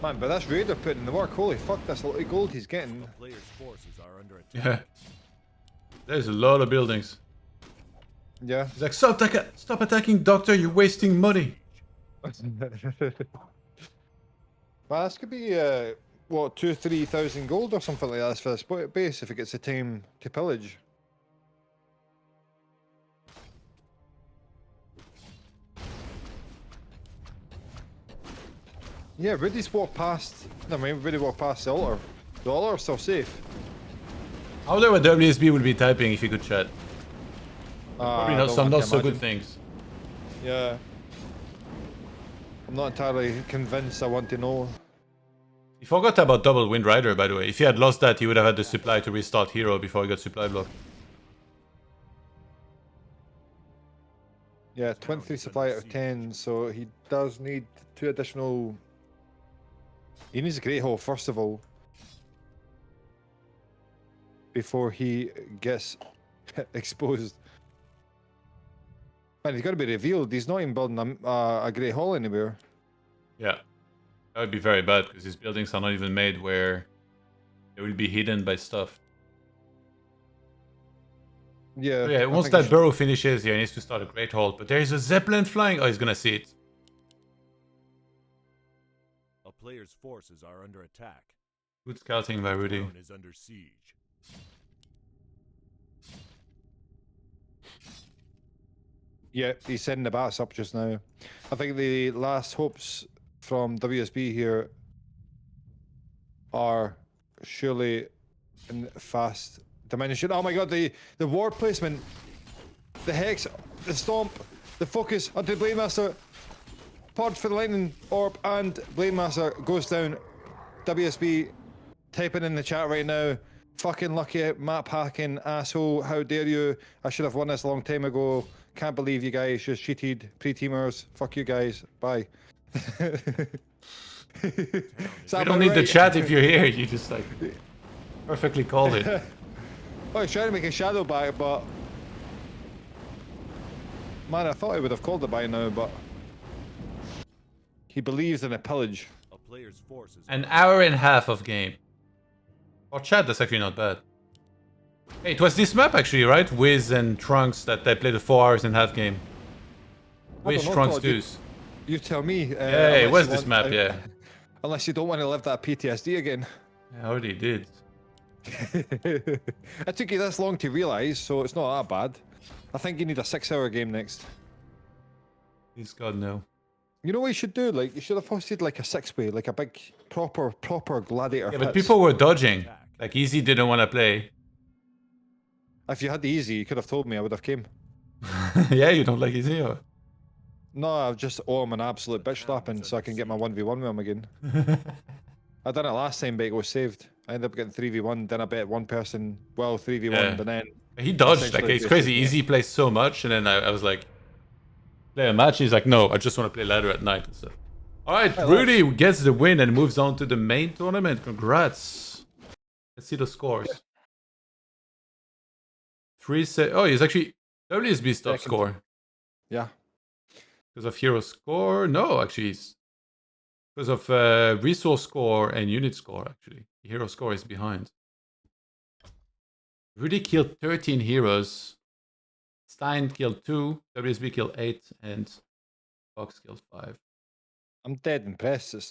Man, but that's Raider putting in the work. Holy fuck, that's a lot of gold he's getting. The player's forces are under attack. Yeah. There's a lot of buildings. Yeah. He's like, stop attacking, Doctor, you're wasting money. Well, this could be, what, 2,000-3,000 gold or something like that for this base if it gets the time to pillage. Yeah, Rudi's walked past. No, I mean, Rudi walked past the altar. The altar's still safe. I wonder what WSB would be typing if he could chat. Probably I not don't some want to not so good imagine. things. Yeah. I'm not entirely convinced I want to know. He forgot about double Wind Rider, by the way. If he had lost that, he would have had the supply to restart hero before he got supply blocked. Yeah, 23 supply out of 10, so he does need 2 additional... He needs a Great Hall, first of all. Before he gets exposed. Man, he's got to be revealed. He's not even building a Great Hall anywhere. Yeah. That would be very bad, because his buildings are not even made where they will be hidden by stuff. Yeah. So yeah, I once think he that should- burrow finishes, he needs to start a Great Hall. But there is a Zeppelin flying. Oh, he's gonna see it. A player's forces are under attack. Good scouting by Rudi. Town is under siege. Yeah, he's sending the bats up just now. I think the last hopes from WSB here are surely in fast dimension. Oh my god, the ward placement, the hex, the stomp, the focus onto the Blade Master, pod for the lightning orb, and Blade Master goes down. WSB typing in the chat right now. Fucking lucky map hacking asshole, how dare you? I should have won this a long time ago. Can't believe you guys just cheated. Pre-teamers, fuck you guys. Bye. We don't need the chat if you're here. You just like perfectly called it. Oh, he's trying to make a shadow back, but man, I thought he would have called it by now, but he believes in a pillage. A player's forces An hour and a half of game. For chat, that's actually not bad. Hey, it was this map actually, right? Wiz and Trunks that they played a 4 hours and a half game. I Wiz, don't know, Trunks, Todd, you- Deuce. You tell me. Yeah, it unless was you this want- map, yeah. Unless you don't want to live that PTSD again. I already did. It took you this long to realise, so it's not that bad. I think you need a 6-hour game next. Please God, no. You know what you should do? Like, you should have hosted like a 6-way, like a big, proper gladiator. Yeah, but pits. people were dodging. Like, Easy didn't want to play. If you had the easy, you could have told me. I would have came. Yeah, you don't like Easy? Or? No, I've just owe him an absolute bitch slapping so I can get my 1v1 with him again. I done it last time, but it was saved. I ended up getting 3v1, then I bet one person, well, 3v1, Yeah. but then... He dodged. Like, Essentially, it's crazy. yeah. Easy plays so much, and then I was like, play a match. He's like, no, I just want to play ladder at night and stuff. All right, Hey, Rudi gets the win and moves on to the main tournament. Congrats. Let's see the scores. Oh, he's actually WSB's top Second. score Yeah. because of hero score. No, actually, he's Because of resource score and unit score, actually. Hero score is behind. Rudi killed 13 heroes. Ste1n killed 2. WSB killed 8. And Vox killed 5. I'm dead impressed that